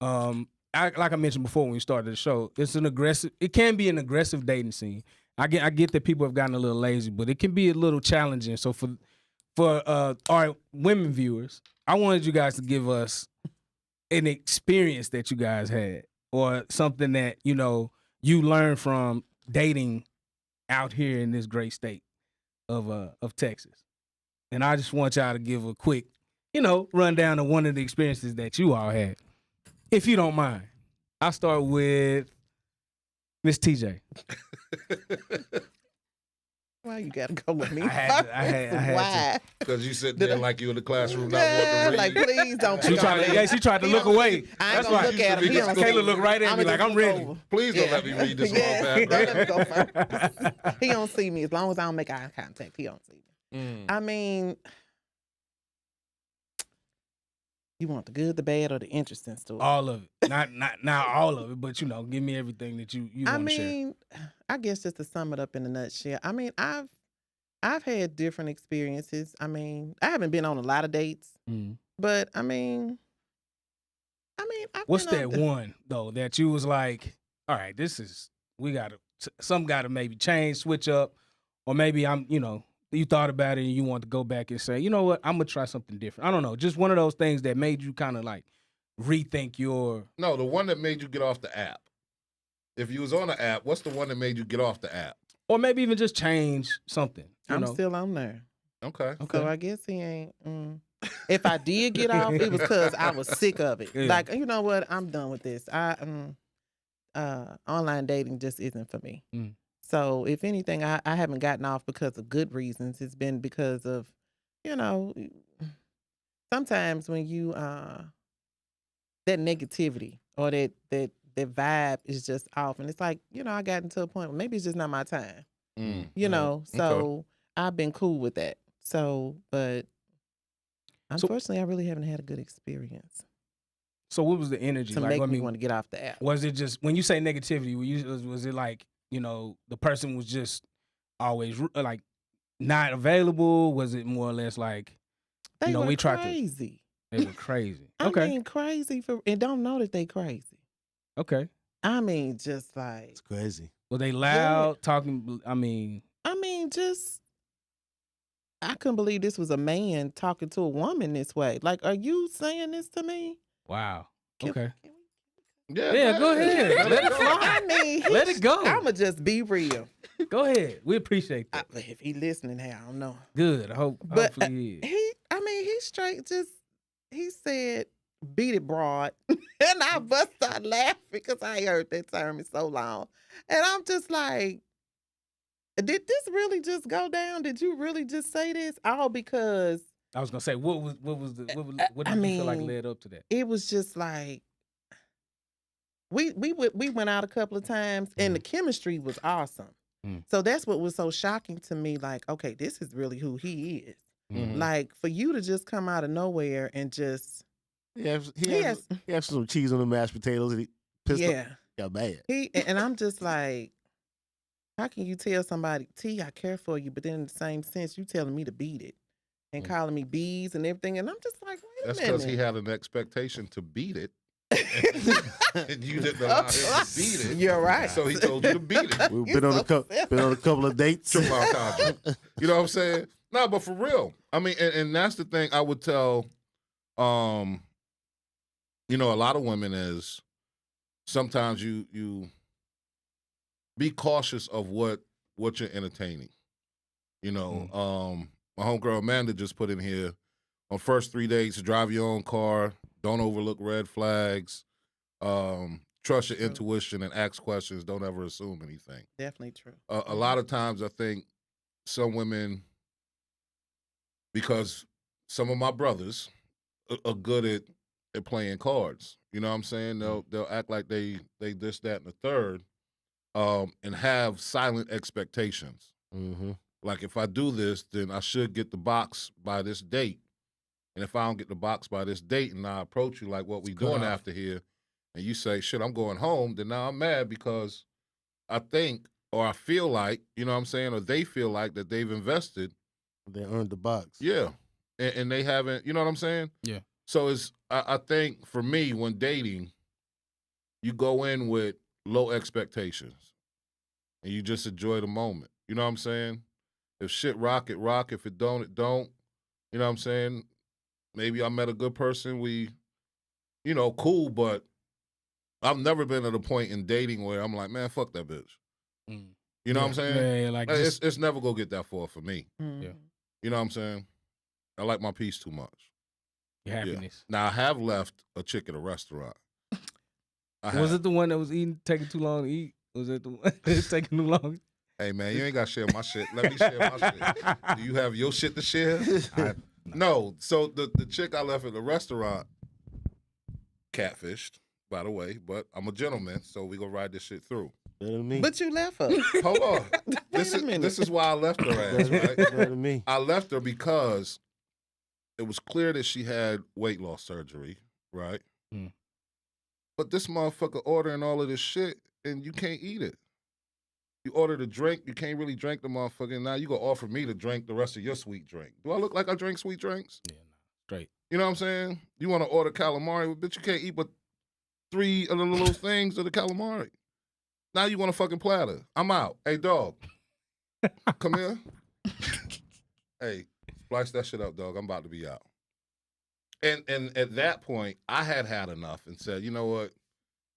[SPEAKER 4] Like I mentioned before when we started the show, it's an aggressive. It can be an aggressive dating scene. I get that people have gotten a little lazy, but it can be a little challenging. So for our women viewers, I wanted you guys to give us an experience that you guys had, or something that you learned from dating out here in this great state of Texas. And I just want y'all to give a quick, rundown of one of the experiences that you all had, if you don't mind. I'll start with Miss TJ.
[SPEAKER 6] Why you gotta go with me?
[SPEAKER 4] I had to- I had to.
[SPEAKER 6] Why?
[SPEAKER 3] Because you sit there like you in the classroom not
[SPEAKER 6] Yeah,
[SPEAKER 3] wanting to
[SPEAKER 6] like
[SPEAKER 3] read.
[SPEAKER 6] please don't.
[SPEAKER 4] She
[SPEAKER 6] pick
[SPEAKER 4] tried
[SPEAKER 6] on
[SPEAKER 4] to,
[SPEAKER 6] me.
[SPEAKER 4] yeah, she tried to
[SPEAKER 6] He
[SPEAKER 4] look
[SPEAKER 6] don't-
[SPEAKER 4] away.
[SPEAKER 6] I ain't
[SPEAKER 4] That's
[SPEAKER 6] gonna
[SPEAKER 4] why
[SPEAKER 6] look at him. He don't see
[SPEAKER 4] Kayla
[SPEAKER 6] me.
[SPEAKER 4] looked right at me like,
[SPEAKER 6] just
[SPEAKER 4] I'm
[SPEAKER 6] look
[SPEAKER 4] ready.
[SPEAKER 6] over.
[SPEAKER 3] Please don't
[SPEAKER 6] Yeah.
[SPEAKER 3] let me read this
[SPEAKER 6] Yeah,
[SPEAKER 3] long
[SPEAKER 6] don't let me go
[SPEAKER 3] paragraph.
[SPEAKER 6] first. He don't see me as long as I don't make eye contact. He don't see me.
[SPEAKER 3] Mm.
[SPEAKER 6] I mean, you want the good, the bad, or the interesting story?
[SPEAKER 4] All of it. Not all of it, but give me everything that you
[SPEAKER 6] I
[SPEAKER 4] want to share.
[SPEAKER 6] mean, I guess just to sum it up in a nutshell. I mean, I've had different experiences. I mean, I haven't been on a lot of dates,
[SPEAKER 4] Mhm.
[SPEAKER 6] but I mean, I've
[SPEAKER 4] What's
[SPEAKER 6] been
[SPEAKER 4] that
[SPEAKER 6] on
[SPEAKER 4] one though that you was like, all right, some gotta maybe change, switch up, or maybe you thought about it and you want to go back and say, you know what, I'm gonna try something different. I don't know, just one of those things that made you kind of like rethink your.
[SPEAKER 3] No, the one that made you get off the app. If you was on the app, what's the one that made you get off the app?
[SPEAKER 4] Or maybe even just change something.
[SPEAKER 6] I'm still on there.
[SPEAKER 3] Okay.
[SPEAKER 6] So I guess he ain't. If I did get off, it was because I was sick of it.
[SPEAKER 4] Yeah.
[SPEAKER 6] Like, you know what? I'm done with this. Online dating just isn't for me.
[SPEAKER 4] Mm.
[SPEAKER 6] So if anything, I haven't gotten off because of good reasons. It's been because of, sometimes when you that negativity or that vibe is just off, and it's like, I got into a point where maybe it's just not my time.
[SPEAKER 3] Mm.
[SPEAKER 6] So I've been cool with that. So, but unfortunately, I really haven't had a good experience
[SPEAKER 4] So what was the energy
[SPEAKER 6] to
[SPEAKER 4] like?
[SPEAKER 6] make
[SPEAKER 4] I
[SPEAKER 6] me
[SPEAKER 4] mean,
[SPEAKER 6] want to get off the app.
[SPEAKER 4] was it just when you say negativity? Was it like the person was just always like not available? Was it more or less like
[SPEAKER 6] They were
[SPEAKER 4] we tried to?
[SPEAKER 6] crazy.
[SPEAKER 4] They were crazy.
[SPEAKER 6] I
[SPEAKER 4] Okay.
[SPEAKER 6] mean, crazy and don't know that they crazy.
[SPEAKER 4] Okay.
[SPEAKER 6] I mean, just like,
[SPEAKER 2] It's crazy.
[SPEAKER 4] Were they loud talking? I mean,
[SPEAKER 6] just I couldn't believe this was a man talking to a woman this way. Like, are you saying this to me?
[SPEAKER 4] wow.
[SPEAKER 6] Can-
[SPEAKER 4] Okay.
[SPEAKER 6] can we-
[SPEAKER 3] Yeah,
[SPEAKER 4] Go ahead. Let it fly.
[SPEAKER 6] I mean,
[SPEAKER 4] Let it go.
[SPEAKER 6] I'ma just be real.
[SPEAKER 4] Go ahead. We appreciate that.
[SPEAKER 6] If he listening, hey, I don't know.
[SPEAKER 4] Good.
[SPEAKER 6] But
[SPEAKER 4] Hopefully he is.
[SPEAKER 6] he straight he said, beat it broad. And I bust out laughing because I ain't heard that term in so long. And I'm just like, did this really just go down? Did you really just say this? All because
[SPEAKER 4] I was gonna say, what did you feel like led up to that?
[SPEAKER 6] it was just like we went out a couple of times and the chemistry was awesome.
[SPEAKER 4] Mm.
[SPEAKER 6] So that's what was so shocking to me. Like, okay, this is really who he is.
[SPEAKER 4] Mhm.
[SPEAKER 6] Like, for you to just come out of nowhere and just
[SPEAKER 2] He has some cheese on the mashed potatoes and he pissed
[SPEAKER 6] yeah.
[SPEAKER 2] got mad.
[SPEAKER 6] And I'm just like, how can you tell somebody, T, I care for you, but then in the same sense, you telling me to beat it and calling me bees and everything. And I'm just like, wait
[SPEAKER 3] That's
[SPEAKER 6] a minute.
[SPEAKER 3] because he had an expectation to beat it. And you didn't allow him to beat it.
[SPEAKER 6] You're right.
[SPEAKER 3] So he told you to beat it.
[SPEAKER 2] We've
[SPEAKER 6] He's
[SPEAKER 2] been on
[SPEAKER 6] so
[SPEAKER 2] been on a couple of dates.
[SPEAKER 3] Triple entendre. You know what I'm saying? No, but for real. I mean, and that's the thing I would tell, a lot of women is sometimes you be cautious of what you're entertaining. You know, my homegirl Amanda just put in here on first 3 dates, drive your own car, don't overlook red flags, trust your intuition and ask questions, don't ever assume anything.
[SPEAKER 6] Definitely true.
[SPEAKER 3] A lot of times I think some women, because some of my brothers are good at playing cards. You know what I'm saying? They'll act like they this, that, and the third, and have silent expectations.
[SPEAKER 2] Mm-hmm.
[SPEAKER 3] Like, if I do this, then I should get the box by this date. And if I don't get the box by this date and I approach you like what we doing after here, and you say, shit, I'm going home, then now I'm mad because I think or I feel like, you know what I'm saying, or they feel like that they've invested.
[SPEAKER 2] They earned the box.
[SPEAKER 3] Yeah. And they haven't, you know what I'm saying?
[SPEAKER 4] Yeah.
[SPEAKER 3] So I think for me, when dating, you go in with low expectations and you just enjoy the moment. You know what I'm saying? If shit rock, it rock. If it don't, it don't. You know what I'm saying? Maybe I met a good person. We, cool, but I've never been at a point in dating where I'm like, man, fuck that bitch.
[SPEAKER 4] Mm.
[SPEAKER 3] You know what I'm saying?
[SPEAKER 4] Yeah, like
[SPEAKER 3] it's never gonna get that far for me.
[SPEAKER 6] Mhm.
[SPEAKER 4] Yeah.
[SPEAKER 3] You know what I'm saying? I like my peace too much.
[SPEAKER 4] your happiness.
[SPEAKER 3] Now, I have left a chick at a restaurant.
[SPEAKER 4] Was it the one that was taking too long to eat? Was it the one that was taking too long?
[SPEAKER 3] Hey, man, you ain't got to share my shit. Let me share my shit. Do you have your shit to share? No. So the chick I left at the restaurant catfished, by the way, but I'm a gentleman, so we going to ride this shit through.
[SPEAKER 2] Better than me.
[SPEAKER 6] But you left her.
[SPEAKER 3] Hold on.
[SPEAKER 6] Wait a minute.
[SPEAKER 3] This is why I left her ass, right?
[SPEAKER 2] Better than me.
[SPEAKER 3] I left her because it was clear that she had weight loss surgery, right?
[SPEAKER 4] Mm.
[SPEAKER 3] But this motherfucker ordering all of this shit and you can't eat it. You ordered a drink, you can't really drink the motherfucker, and now you gonna offer me to drink the rest of your sweet drink. Do I look like I drink sweet drinks?
[SPEAKER 4] Yeah, no. Straight.
[SPEAKER 3] You know what I'm saying? You want to order calamari, well, bitch, you can't eat but 3 of the little things of the calamari. Now you want a fucking platter. I'm out. Hey, dog, come here. Hey, splice that shit up, dog. I'm about to be out. And at that point, I had enough and said, you know what?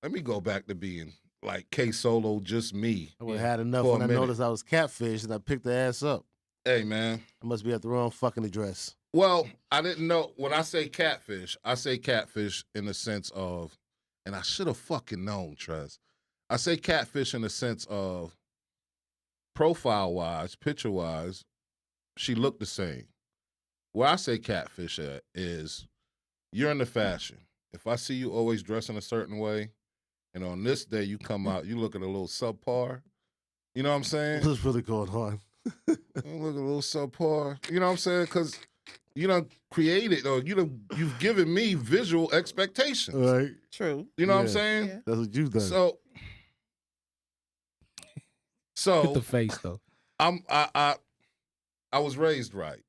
[SPEAKER 3] Let me go back to being like K-Solo, just me.
[SPEAKER 2] I would have had enough
[SPEAKER 3] For a
[SPEAKER 2] when I
[SPEAKER 3] minute.
[SPEAKER 2] noticed I was catfish and I picked the ass up.
[SPEAKER 3] Hey, man.
[SPEAKER 2] I must be at the wrong fucking address.
[SPEAKER 3] Well, I didn't know. When I say catfish in the sense of, and I should have fucking known, Trez. I say catfish in the sense of profile-wise, picture-wise, she looked the same. Where I say catfish at is you're into fashion. If I see you always dressing a certain way, and on this day you come out, you look at a little subpar. You know what I'm saying?
[SPEAKER 2] What's really going on?
[SPEAKER 3] You look a little subpar. You know what I'm saying? Because you done created, or you've given me visual expectations.
[SPEAKER 2] Right.
[SPEAKER 6] True.
[SPEAKER 3] You know what I'm
[SPEAKER 2] Yeah.
[SPEAKER 3] saying?
[SPEAKER 6] Yeah.
[SPEAKER 2] That's what you've done.
[SPEAKER 3] So
[SPEAKER 4] Get the face though.
[SPEAKER 3] I was raised right,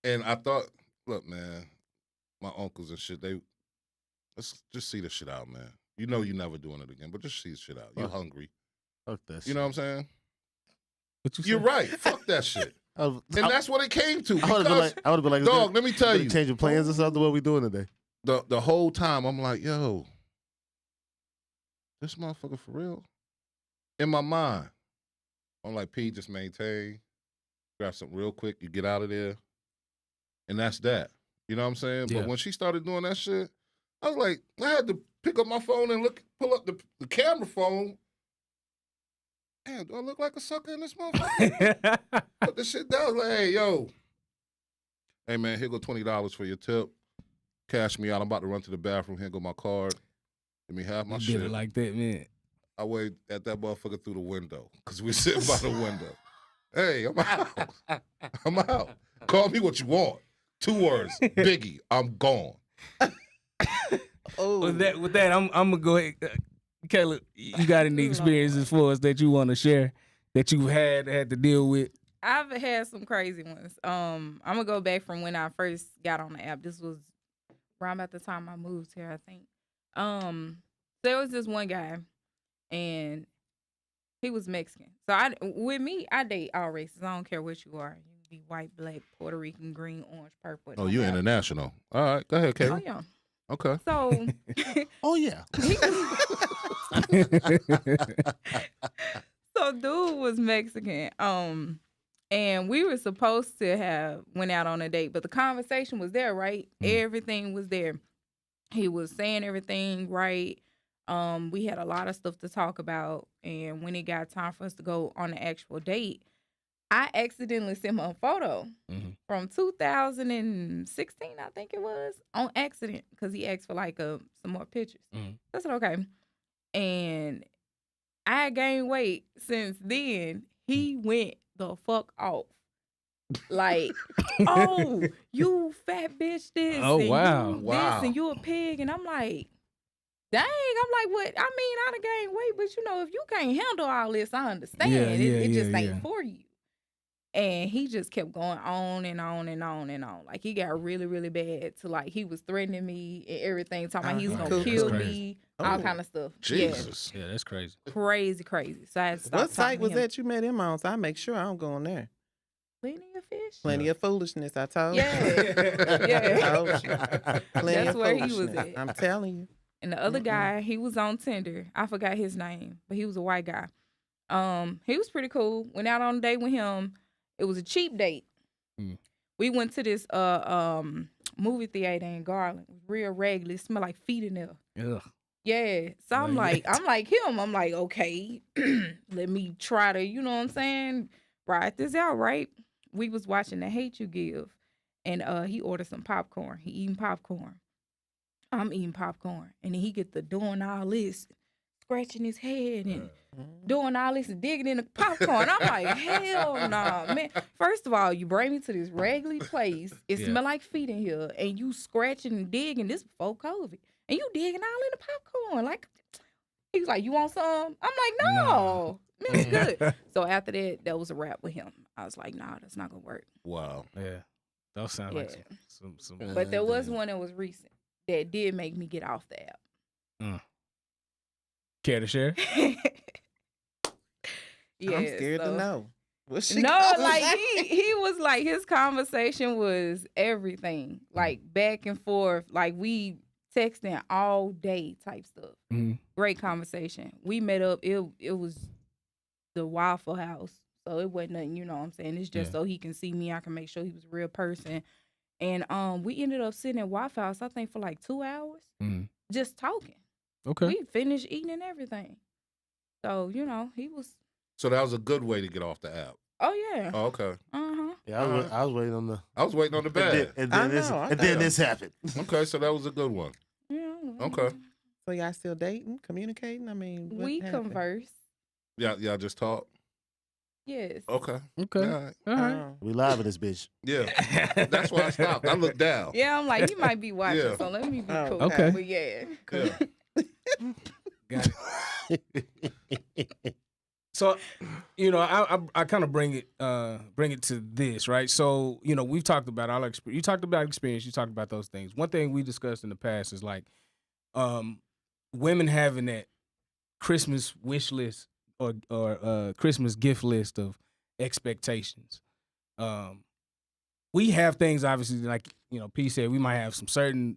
[SPEAKER 3] and I thought, look, man, my uncles and shit, let's just see this shit out, man. You know you're never doing it again, but just see the shit out. You're hungry.
[SPEAKER 2] Fuck that shit.
[SPEAKER 3] You know what I'm saying?
[SPEAKER 4] What you
[SPEAKER 3] You're
[SPEAKER 4] say?
[SPEAKER 3] right. Fuck that shit. And that's what it came to.
[SPEAKER 2] I would have been like,
[SPEAKER 3] dog, let me tell you.
[SPEAKER 2] Changing plans or something. What we doing today?
[SPEAKER 3] The whole time, I'm like, yo, this motherfucker for real? In my mind, I'm like, P, just maintain. Grab something real quick. You get out of there. And that's that. You know what I'm saying?
[SPEAKER 4] Yeah.
[SPEAKER 3] But when she started doing that shit, I was like, I had to pick up my phone and pull up the camera phone. Damn, do I look like a sucker in this motherfucker? Put the shit down. I was like, hey, yo. Hey, man, here go $20 for your tip. Cash me out. I'm about to run to the bathroom. Here go my card. Give me half my
[SPEAKER 4] You
[SPEAKER 3] shit.
[SPEAKER 4] did it like that, man.
[SPEAKER 3] I waved at that motherfucker through the window because we sitting by the window. Hey, I'm out. I'm out. Call me what you want. 2 words. Biggie, I'm gone.
[SPEAKER 6] Oh,
[SPEAKER 4] With that, I'm gonna go ahead. Caleb, you got any experiences for us that you want to share that you had to deal with?
[SPEAKER 5] I've had some crazy ones. I'm gonna go back from when I first got on the app. This was around about the time I moved here, I think. There was this one guy, and he was Mexican. So I date all races. I don't care what you are. You can be white, black, Puerto Rican, green, orange, purple.
[SPEAKER 3] Oh, you international. All right, go ahead,
[SPEAKER 5] Oh
[SPEAKER 3] Caleb.
[SPEAKER 5] yeah.
[SPEAKER 3] Okay.
[SPEAKER 5] So
[SPEAKER 2] Oh yeah.
[SPEAKER 5] so dude was Mexican. And we were supposed to have went out on a date, but the conversation was there, right? Everything was there. He was saying everything right. We had a lot of stuff to talk about, and when it got time for us to go on the actual date, I accidentally sent him a photo from 2016, I think it was, on accident, because he asked for like some more pictures. I said, okay. And I gained weight since then. He went the fuck off. Like, oh, you fat bitch this.
[SPEAKER 4] Oh,
[SPEAKER 5] and
[SPEAKER 4] wow.
[SPEAKER 5] You
[SPEAKER 3] Wow.
[SPEAKER 5] this and you a pig. And I'm like, dang. I'm like, what? I mean, I done gained weight, but you know, if you can't handle all this, I understand. It just ain't for you. And he just kept going on and on and on and on. Like, he got really, really bad to, like, he was threatening me and everything, talking about he was going to kill me, all kind of stuff.
[SPEAKER 3] Jesus.
[SPEAKER 4] Yeah, that's crazy.
[SPEAKER 5] Yeah, crazy. So I had to stop
[SPEAKER 6] what site
[SPEAKER 5] talking
[SPEAKER 6] was
[SPEAKER 5] to him.
[SPEAKER 6] that you met him on? So I make sure I don't go on there.
[SPEAKER 5] Plenty of fish.
[SPEAKER 6] Plenty of foolishness, I told you.
[SPEAKER 5] Yeah. Yeah.
[SPEAKER 6] Told you. Plenty
[SPEAKER 5] That's
[SPEAKER 6] of
[SPEAKER 5] where he was
[SPEAKER 6] foolishness.
[SPEAKER 5] at.
[SPEAKER 6] I'm telling you.
[SPEAKER 5] And the other guy, he was on Tinder. I forgot his name, but he was a white guy. He was pretty cool. Went out on a date with him. It was a cheap date. We went to this movie theater in Garland. It was real regular. It smelled like feet in there.
[SPEAKER 4] Ugh.
[SPEAKER 5] Yeah. So I'm like him. I'm like, okay, let me try to, you know what I'm saying, ride this out, right? We was watching The Hate U Give, and he ordered some popcorn. He eating popcorn. I'm eating popcorn. And then he get to doing all this, scratching his head and doing all this and digging in the popcorn. I'm like, hell nah, man. First of all, you bring me to this regular place. It smell like feet in here. And you scratching and digging. This before COVID. And you digging all in the popcorn. Like, he was like, you want some? I'm like, no. Man, it's good. So after that was a wrap with him. I was like, nah, that's not going to work.
[SPEAKER 3] Wow.
[SPEAKER 4] Yeah. Those sound like some
[SPEAKER 5] But there was one that was recent that did make me get off the app.
[SPEAKER 4] Care to share?
[SPEAKER 5] Yeah,
[SPEAKER 6] I'm scared to know. What's she
[SPEAKER 5] No,
[SPEAKER 6] calling
[SPEAKER 5] like
[SPEAKER 6] that?
[SPEAKER 5] he was like, his conversation was everything, like back and forth, like we texting all day type stuff. Great conversation. We met up. It was the Waffle House, so it wasn't nothing. You know what I'm saying? It's just so he can see me. I can make sure he was a real person. And we ended up sitting at Waffle House, I think, for like 2 hours, just talking.
[SPEAKER 4] Okay.
[SPEAKER 5] We finished eating and everything. So you know, he was.
[SPEAKER 3] So that was a good way to get off the app.
[SPEAKER 5] Oh yeah.
[SPEAKER 3] Oh, okay.
[SPEAKER 2] Yeah, I was waiting on the.
[SPEAKER 3] I was waiting on the bed.
[SPEAKER 2] And then this happened.
[SPEAKER 3] Okay, so that was a good one.
[SPEAKER 5] Yeah.
[SPEAKER 3] Okay.
[SPEAKER 6] So y'all still dating, communicating? I mean, what
[SPEAKER 5] We
[SPEAKER 6] happened?
[SPEAKER 5] converse.
[SPEAKER 3] Y'all just talk.
[SPEAKER 5] Yes.
[SPEAKER 3] Okay.
[SPEAKER 4] Okay.
[SPEAKER 3] All right.
[SPEAKER 4] All right.
[SPEAKER 6] Oh.
[SPEAKER 2] We live in this bitch.
[SPEAKER 3] Yeah. That's why I stopped. I looked down.
[SPEAKER 5] Yeah, I'm like, he might be watching,
[SPEAKER 3] Yeah.
[SPEAKER 5] so let me be
[SPEAKER 6] Oh,
[SPEAKER 5] cool.
[SPEAKER 4] okay.
[SPEAKER 5] But yeah.
[SPEAKER 3] Yeah.
[SPEAKER 4] Got it. So, you know, I kind of bring it to this, right? So, you know, we've talked about our experience. You talked about experience. You talked about those things. One thing we discussed in the past is like, women having that Christmas wish list or Christmas gift list of expectations. We have things, obviously, like, you know, P said, we might have some certain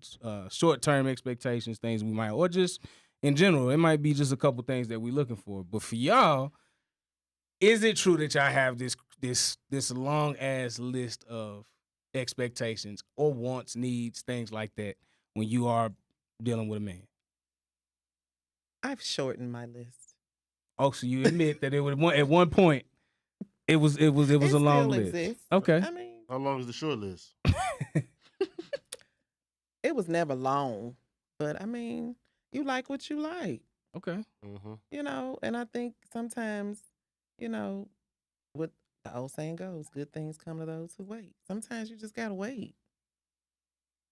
[SPEAKER 4] short-term expectations, things we might, or just in general, it might be just a couple things that we're looking for. But for y'all, is it true that y'all have this long-ass list of expectations or wants, needs, things like that when you are dealing with a man?
[SPEAKER 6] I've shortened my list.
[SPEAKER 4] Oh, so you admit that at one point it was a long list.
[SPEAKER 6] Exists.
[SPEAKER 4] Okay.
[SPEAKER 6] I mean,
[SPEAKER 2] How long is the short list?
[SPEAKER 6] it was never long, but I mean, you like what you like,
[SPEAKER 4] Okay.
[SPEAKER 2] Mm-hmm.
[SPEAKER 6] you know. And I think sometimes, you know, what the old saying goes, good things come to those who wait. Sometimes you just gotta wait,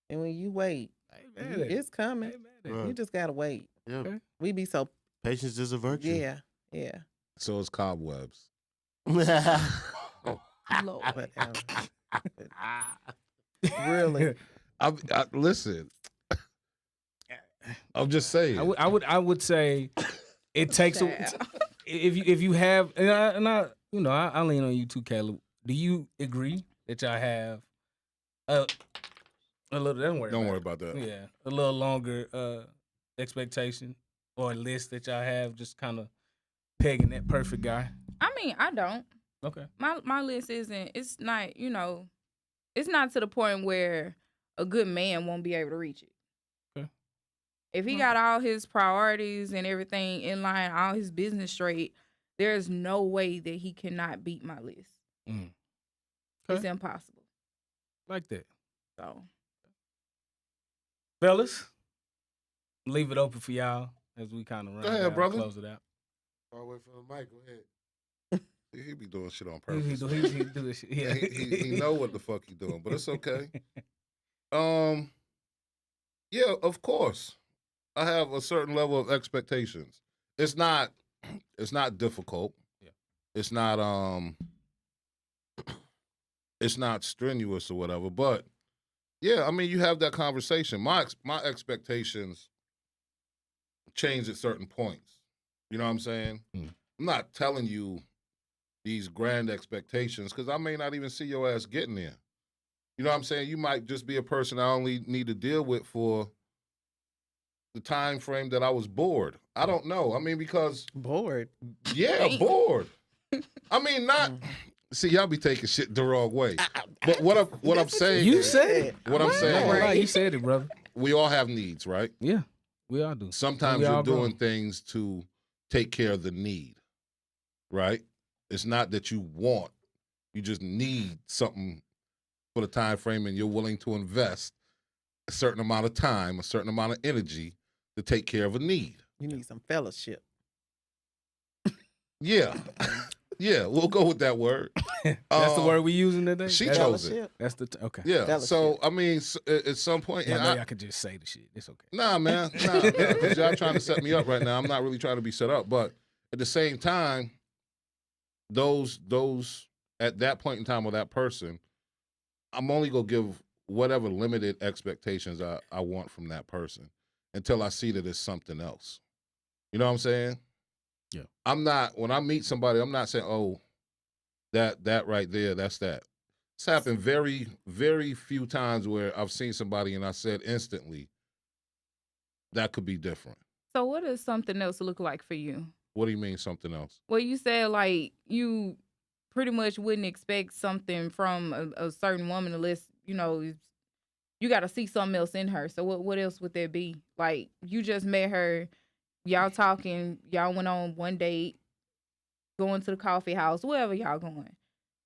[SPEAKER 6] and when you wait, it's coming. You just gotta wait.
[SPEAKER 2] Yeah.
[SPEAKER 4] Okay.
[SPEAKER 6] We be so
[SPEAKER 2] Patience is a virtue.
[SPEAKER 6] yeah.
[SPEAKER 3] So it's cobwebs.
[SPEAKER 5] Lord.
[SPEAKER 6] Whatever. Really.
[SPEAKER 3] Listen. I'm just saying.
[SPEAKER 4] I would say it takes if you have and I you know I lean on you too, Caleb. Do you agree that y'all have a little? Don't worry
[SPEAKER 3] about that.
[SPEAKER 4] Yeah, a little longer expectation or a list that y'all have, just kind of pegging that perfect guy.
[SPEAKER 5] I mean, I don't.
[SPEAKER 4] Okay.
[SPEAKER 5] My list isn't. It's not. You know, it's not to the point where a good man won't be able to reach it.
[SPEAKER 4] Okay.
[SPEAKER 5] If he got all his priorities and everything in line, all his business straight, there's no way that he cannot beat my list.
[SPEAKER 4] Mm.
[SPEAKER 5] It's
[SPEAKER 4] Okay.
[SPEAKER 5] impossible.
[SPEAKER 4] Like that.
[SPEAKER 5] So
[SPEAKER 4] Fellas, leave it open for y'all as we kind of run
[SPEAKER 3] Go ahead,
[SPEAKER 4] down and
[SPEAKER 3] brother.
[SPEAKER 4] close it out.
[SPEAKER 2] I'll wait for the mic. Go ahead.
[SPEAKER 3] He be doing shit on
[SPEAKER 4] He
[SPEAKER 3] purpose.
[SPEAKER 4] do this shit. Yeah.
[SPEAKER 3] he know what the fuck he doing, but it's okay. Yeah, of course. I have a certain level of expectations. It's not difficult.
[SPEAKER 4] Yeah.
[SPEAKER 3] It's not strenuous or whatever, but yeah, I mean, you have that conversation. My expectations change at certain points. You know what I'm saying?
[SPEAKER 4] Mm.
[SPEAKER 3] I'm not telling you these grand expectations because I may not even see your ass getting there. You know what I'm saying? You might just be a person I only need to deal with for the time frame that I was bored. I don't know. I mean, because
[SPEAKER 6] Bored.
[SPEAKER 3] yeah,
[SPEAKER 5] Damn.
[SPEAKER 3] bored. I mean, not. See, y'all be taking shit the wrong way. But what I'm saying,
[SPEAKER 4] You
[SPEAKER 3] is,
[SPEAKER 4] said it.
[SPEAKER 3] what I'm saying,
[SPEAKER 4] No,
[SPEAKER 3] is,
[SPEAKER 4] right, you said it, brother.
[SPEAKER 3] we all have needs, right?
[SPEAKER 4] Yeah, we all do.
[SPEAKER 3] Sometimes
[SPEAKER 4] We
[SPEAKER 3] you're
[SPEAKER 4] all
[SPEAKER 3] doing
[SPEAKER 4] grown.
[SPEAKER 3] things to take care of the need, right? It's not that you want, you just need something for the time frame, and you're willing to invest a certain amount of time, a certain amount of energy to take care of a need.
[SPEAKER 6] You need some fellowship.
[SPEAKER 3] Yeah. Yeah, we'll go with that word.
[SPEAKER 4] That's the word we using today.
[SPEAKER 3] She
[SPEAKER 4] That's-
[SPEAKER 3] chose it.
[SPEAKER 6] Fellowship.
[SPEAKER 4] That's okay.
[SPEAKER 3] Yeah.
[SPEAKER 6] Fellowship.
[SPEAKER 3] So, I mean, at some point,
[SPEAKER 4] Yeah,
[SPEAKER 3] and
[SPEAKER 4] I know y'all can just say the shit. It's okay.
[SPEAKER 3] nah, man. Nah, because y'all trying to set me up right now. I'm not really trying to be set up. But at the same time, those at that point in time with that person, I'm only going to give whatever limited expectations I want from that person until I see that it's something else. You know what I'm saying?
[SPEAKER 4] Yeah.
[SPEAKER 3] I'm not, when I meet somebody, I'm not saying, oh, that right there, that's that. It's happened very, very few times where I've seen somebody and I said instantly, that could be different.
[SPEAKER 5] So what does something else look like for you?
[SPEAKER 3] What do you mean something else?
[SPEAKER 5] Well, you said like you pretty much wouldn't expect something from a certain woman unless, you know, you got to see something else in her. So what else would there be? Like you just met her, y'all talking, y'all went on one date, going to the coffee house, wherever y'all going.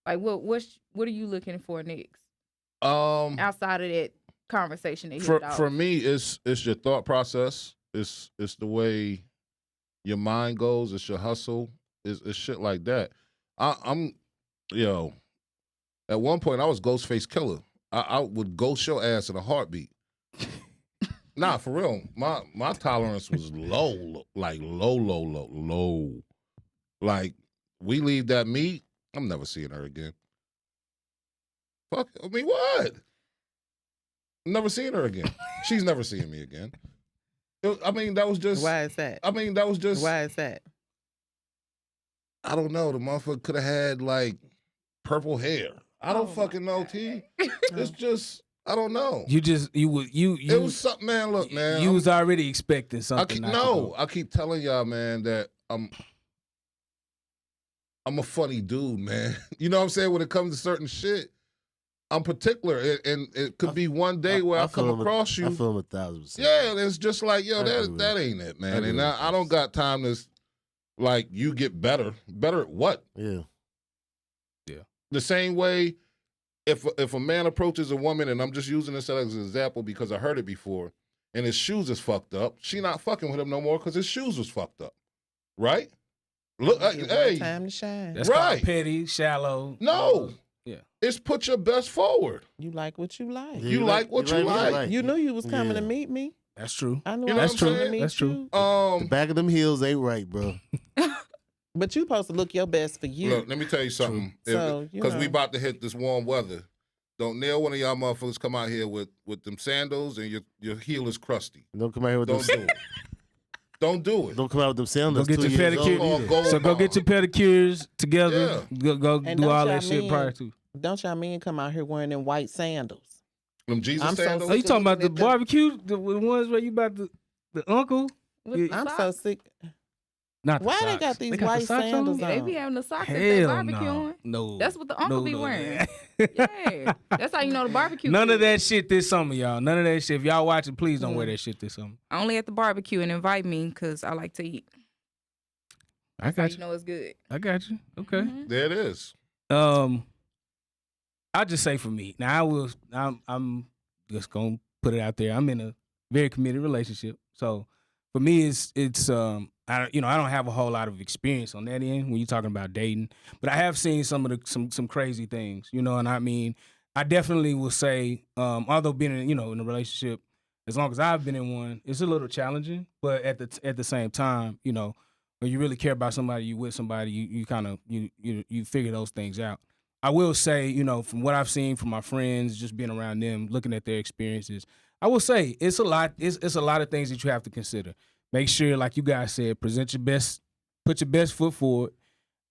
[SPEAKER 5] Like what are you looking for next? Outside of that conversation that hit it off?
[SPEAKER 3] For me, it's your thought process. It's the way your mind goes. It's your hustle. It's shit like that. I'm at one point I was Ghostface Killer. I would ghost your ass in a heartbeat. Nah, for real. My tolerance was low. Like we leave that meet, I'm never seeing her again. Fuck, I mean, what? I'm never seeing her again. She's never seeing me again. I mean, that was just.
[SPEAKER 6] Why is that?
[SPEAKER 3] I mean, that was just.
[SPEAKER 6] Why is that?
[SPEAKER 3] I don't know. The motherfucker could have had like purple hair. I don't fucking know, T. It's just I don't know.
[SPEAKER 4] You
[SPEAKER 3] It was something, man. Look, man.
[SPEAKER 4] You was already expecting something.
[SPEAKER 3] I keep telling y'all, man, that I'm a funny dude, man. You know what I'm saying? When it comes to certain shit, I'm particular, and it could be one day where I come across you.
[SPEAKER 2] I feel him 1,000%.
[SPEAKER 3] Yeah, and it's just like, yo, that ain't it, man. And I don't got time to, like, you get better. Better at what?
[SPEAKER 2] Yeah.
[SPEAKER 3] The same way, if a man approaches a woman, and I'm just using this as an example because I heard it before, and his shoes is fucked up, she not fucking with him no more because his shoes was fucked up, right? Look, hey,
[SPEAKER 6] time to shine.
[SPEAKER 4] That's
[SPEAKER 3] right.
[SPEAKER 4] called petty, shallow.
[SPEAKER 3] No.
[SPEAKER 4] Yeah.
[SPEAKER 3] It's put your best forward.
[SPEAKER 6] You like what you like.
[SPEAKER 2] Yeah,
[SPEAKER 3] You like what you like.
[SPEAKER 6] You knew you was coming to
[SPEAKER 2] Yeah.
[SPEAKER 6] meet me.
[SPEAKER 4] That's true.
[SPEAKER 6] I knew
[SPEAKER 3] You know
[SPEAKER 6] I
[SPEAKER 3] what
[SPEAKER 6] was
[SPEAKER 3] I'm
[SPEAKER 6] coming to
[SPEAKER 3] saying?
[SPEAKER 6] meet
[SPEAKER 4] That's true.
[SPEAKER 6] you.
[SPEAKER 2] The back of them heels ain't right, bro.
[SPEAKER 6] But you supposed to look your best for you.
[SPEAKER 3] Look, let me tell you something.
[SPEAKER 6] So, you
[SPEAKER 3] Because we
[SPEAKER 6] know.
[SPEAKER 3] about to hit this warm weather. Don't nail one of y'all motherfuckers come out here with them sandals and your heel is crusty.
[SPEAKER 2] Don't come out here with
[SPEAKER 3] Don't
[SPEAKER 2] them.
[SPEAKER 3] do it. Don't do it.
[SPEAKER 2] Don't come out with them sandals.
[SPEAKER 4] Go get
[SPEAKER 2] 2
[SPEAKER 4] your
[SPEAKER 2] years old
[SPEAKER 4] pedicure.
[SPEAKER 2] either.
[SPEAKER 3] Gold
[SPEAKER 4] So go get your pedicures together. Go
[SPEAKER 6] And
[SPEAKER 4] do
[SPEAKER 6] don't
[SPEAKER 4] all
[SPEAKER 6] y'all
[SPEAKER 4] that shit
[SPEAKER 6] men-
[SPEAKER 4] prior to.
[SPEAKER 6] Don't y'all men come out here wearing them white sandals?
[SPEAKER 3] Them Jesus
[SPEAKER 6] I'm so
[SPEAKER 3] sandals.
[SPEAKER 4] Oh, you talking about the
[SPEAKER 6] Looking at them.
[SPEAKER 4] barbecue? The ones where you about the uncle?
[SPEAKER 5] With
[SPEAKER 4] Yeah.
[SPEAKER 5] the
[SPEAKER 6] I'm so
[SPEAKER 5] socks.
[SPEAKER 6] sick.
[SPEAKER 4] Not the
[SPEAKER 6] Why they
[SPEAKER 4] socks.
[SPEAKER 6] got these
[SPEAKER 4] the
[SPEAKER 6] white
[SPEAKER 4] socks on?
[SPEAKER 6] sandals
[SPEAKER 5] Yeah, they be
[SPEAKER 6] on?
[SPEAKER 5] having the socks that they
[SPEAKER 4] Hell
[SPEAKER 5] barbecue
[SPEAKER 4] no.
[SPEAKER 5] on.
[SPEAKER 4] No.
[SPEAKER 5] That's what the uncle be
[SPEAKER 4] no.
[SPEAKER 5] wearing. Yeah, that's how you know the barbecue.
[SPEAKER 4] None of
[SPEAKER 5] good.
[SPEAKER 4] that shit this summer, y'all. None of that shit. If y'all watching, please don't wear that shit this summer.
[SPEAKER 5] Only at the barbecue and invite me because I like to eat.
[SPEAKER 4] I
[SPEAKER 5] How
[SPEAKER 4] got
[SPEAKER 5] you
[SPEAKER 4] you.
[SPEAKER 5] know it's good.
[SPEAKER 4] I got you. Okay.
[SPEAKER 5] Mhm.
[SPEAKER 3] There it is.
[SPEAKER 4] I'll just say for me. Now I'm just gonna put it out there. I'm in a very committed relationship. So for me it's I don't have a whole lot of experience on that end when you're talking about dating. But I have seen some of the some crazy things, and I mean, I definitely will say, although being in a relationship, as long as I've been in one, it's a little challenging. But at the same time, when you really care about somebody, you with somebody, you kind of you figure those things out. I will say, from what I've seen from my friends, just being around them, looking at their experiences, I will say it's a lot. It's a lot of things that you have to consider. Make sure, like you guys said, present your best, put your best foot forward,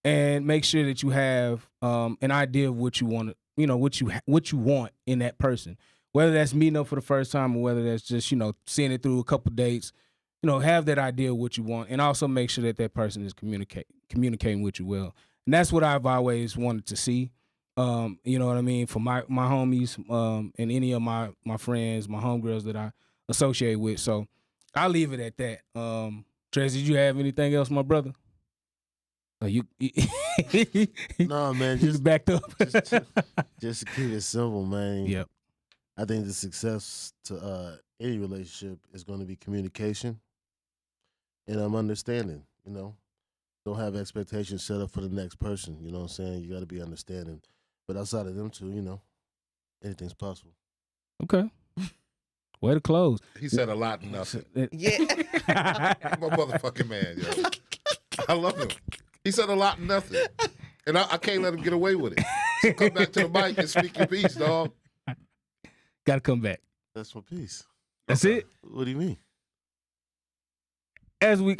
[SPEAKER 4] and make sure that you have an idea of what you want to, what you want in that person. Whether that's meeting up for the first time or whether that's just seeing it through a couple dates, have that idea of what you want, and also make sure that that person is communicating with you well. And that's what I've always wanted to see. You know what I mean? For my homies, and any of my friends, my homegirls that I associate with. So I'll leave it at that. Tracy, did you have anything else, my brother? You
[SPEAKER 2] No, man,
[SPEAKER 4] you
[SPEAKER 2] just
[SPEAKER 4] backed up.
[SPEAKER 2] just to keep it simple, man.
[SPEAKER 4] Yep.
[SPEAKER 2] I think the success to any relationship is going to be communication and understanding. Don't have expectations set up for the next person. You know what I'm saying? You got to be understanding. But outside of them two, anything's possible.
[SPEAKER 4] Okay. Way to close.
[SPEAKER 3] He said a lot and nothing.
[SPEAKER 6] Yeah.
[SPEAKER 3] My motherfucking man, yo. I love him. He said a lot and nothing. And I can't let him get away with it. So come back to the mic and speak your piece, dog.
[SPEAKER 4] Got to come back.
[SPEAKER 2] That's my piece.
[SPEAKER 4] That's it.
[SPEAKER 2] What do you mean?
[SPEAKER 4] As we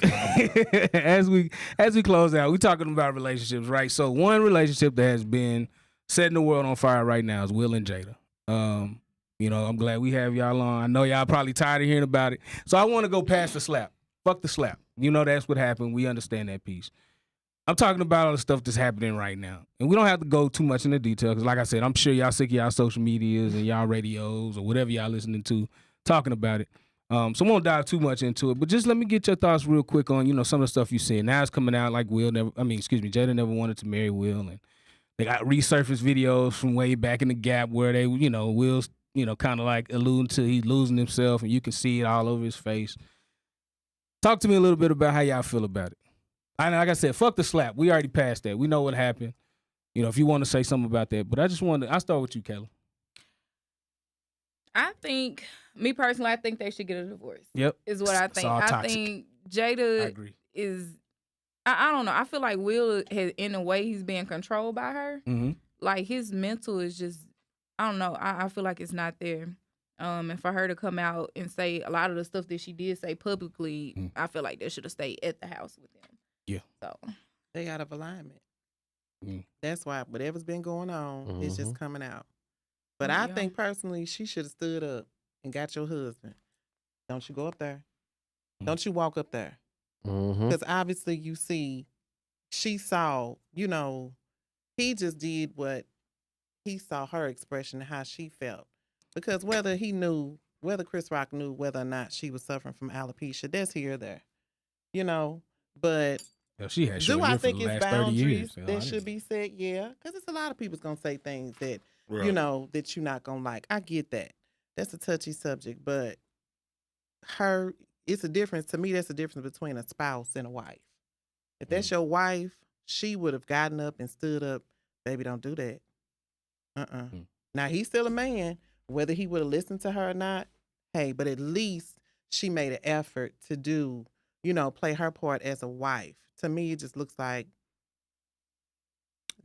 [SPEAKER 4] close out, we're talking about relationships, right? So one relationship that has been setting the world on fire right now is Will and Jada. I'm glad we have y'all on. I know y'all probably tired of hearing about it. So I want to go past the slap. Fuck the slap. That's what happened. We understand that piece. I'm talking about all the stuff that's happening right now. And we don't have to go too much into detail because, like I said, I'm sure y'all sick of y'all social medias and y'all radios or whatever y'all listening to talking about it. So I won't dive too much into it, but just let me get your thoughts real quick on, some of the stuff you see. Now it's coming out like Jada never wanted to marry Will, and they got resurfaced videos from way back in the gap where they, Will's, kind of like alluding to he losing himself, and you can see it all over his face. Talk to me a little bit about how y'all feel about it. Like I said, fuck the slap. We already passed that. We know what happened. If you want to say something about that, but I'll start with you, Kayla.
[SPEAKER 5] I think, me personally, I think they should get a divorce.
[SPEAKER 4] Yep.
[SPEAKER 5] Is what I
[SPEAKER 4] It's
[SPEAKER 5] think.
[SPEAKER 4] all
[SPEAKER 5] I
[SPEAKER 4] toxic.
[SPEAKER 5] think
[SPEAKER 4] I
[SPEAKER 5] Jada
[SPEAKER 4] agree.
[SPEAKER 5] is, I don't know. I feel like Will has, in a way, he's being controlled by her.
[SPEAKER 4] Mm-hmm.
[SPEAKER 5] Like his mental is just, I don't know. I feel like it's not there. And for her to come out and say a lot of the stuff that she did say publicly, I feel like they should have stayed at the house with them.
[SPEAKER 4] Yeah.
[SPEAKER 5] So
[SPEAKER 6] They out of alignment.
[SPEAKER 4] Mm.
[SPEAKER 6] That's why whatever's been going on is just coming out. But
[SPEAKER 5] Yeah.
[SPEAKER 6] I think personally, she should have stood up and got your husband. Don't you go up there. Don't you walk up there. Because obviously you see, she saw, you know, he just did what he saw her expression and how she felt. Because whether Chris Rock knew whether or not she was suffering from alopecia, that's here or there. You know, but
[SPEAKER 4] Yeah, she had
[SPEAKER 6] do
[SPEAKER 4] short
[SPEAKER 6] I
[SPEAKER 4] hair for
[SPEAKER 6] think
[SPEAKER 4] the
[SPEAKER 6] it's
[SPEAKER 4] last 30 years.
[SPEAKER 6] boundaries that should be set? Yeah, because it's a lot of people's going to say things that,
[SPEAKER 3] Right.
[SPEAKER 6] you know, that you're not going to like. I get that. That's a touchy subject, but it's a difference. To me, that's a difference between a spouse and a wife. If that's your wife, she would have gotten up and stood up. Baby, don't do that. Now, he's still a man. Whether he would have listened to her or not, hey, but at least she made an effort to do, you know, play her part as a wife. To me, it just looks like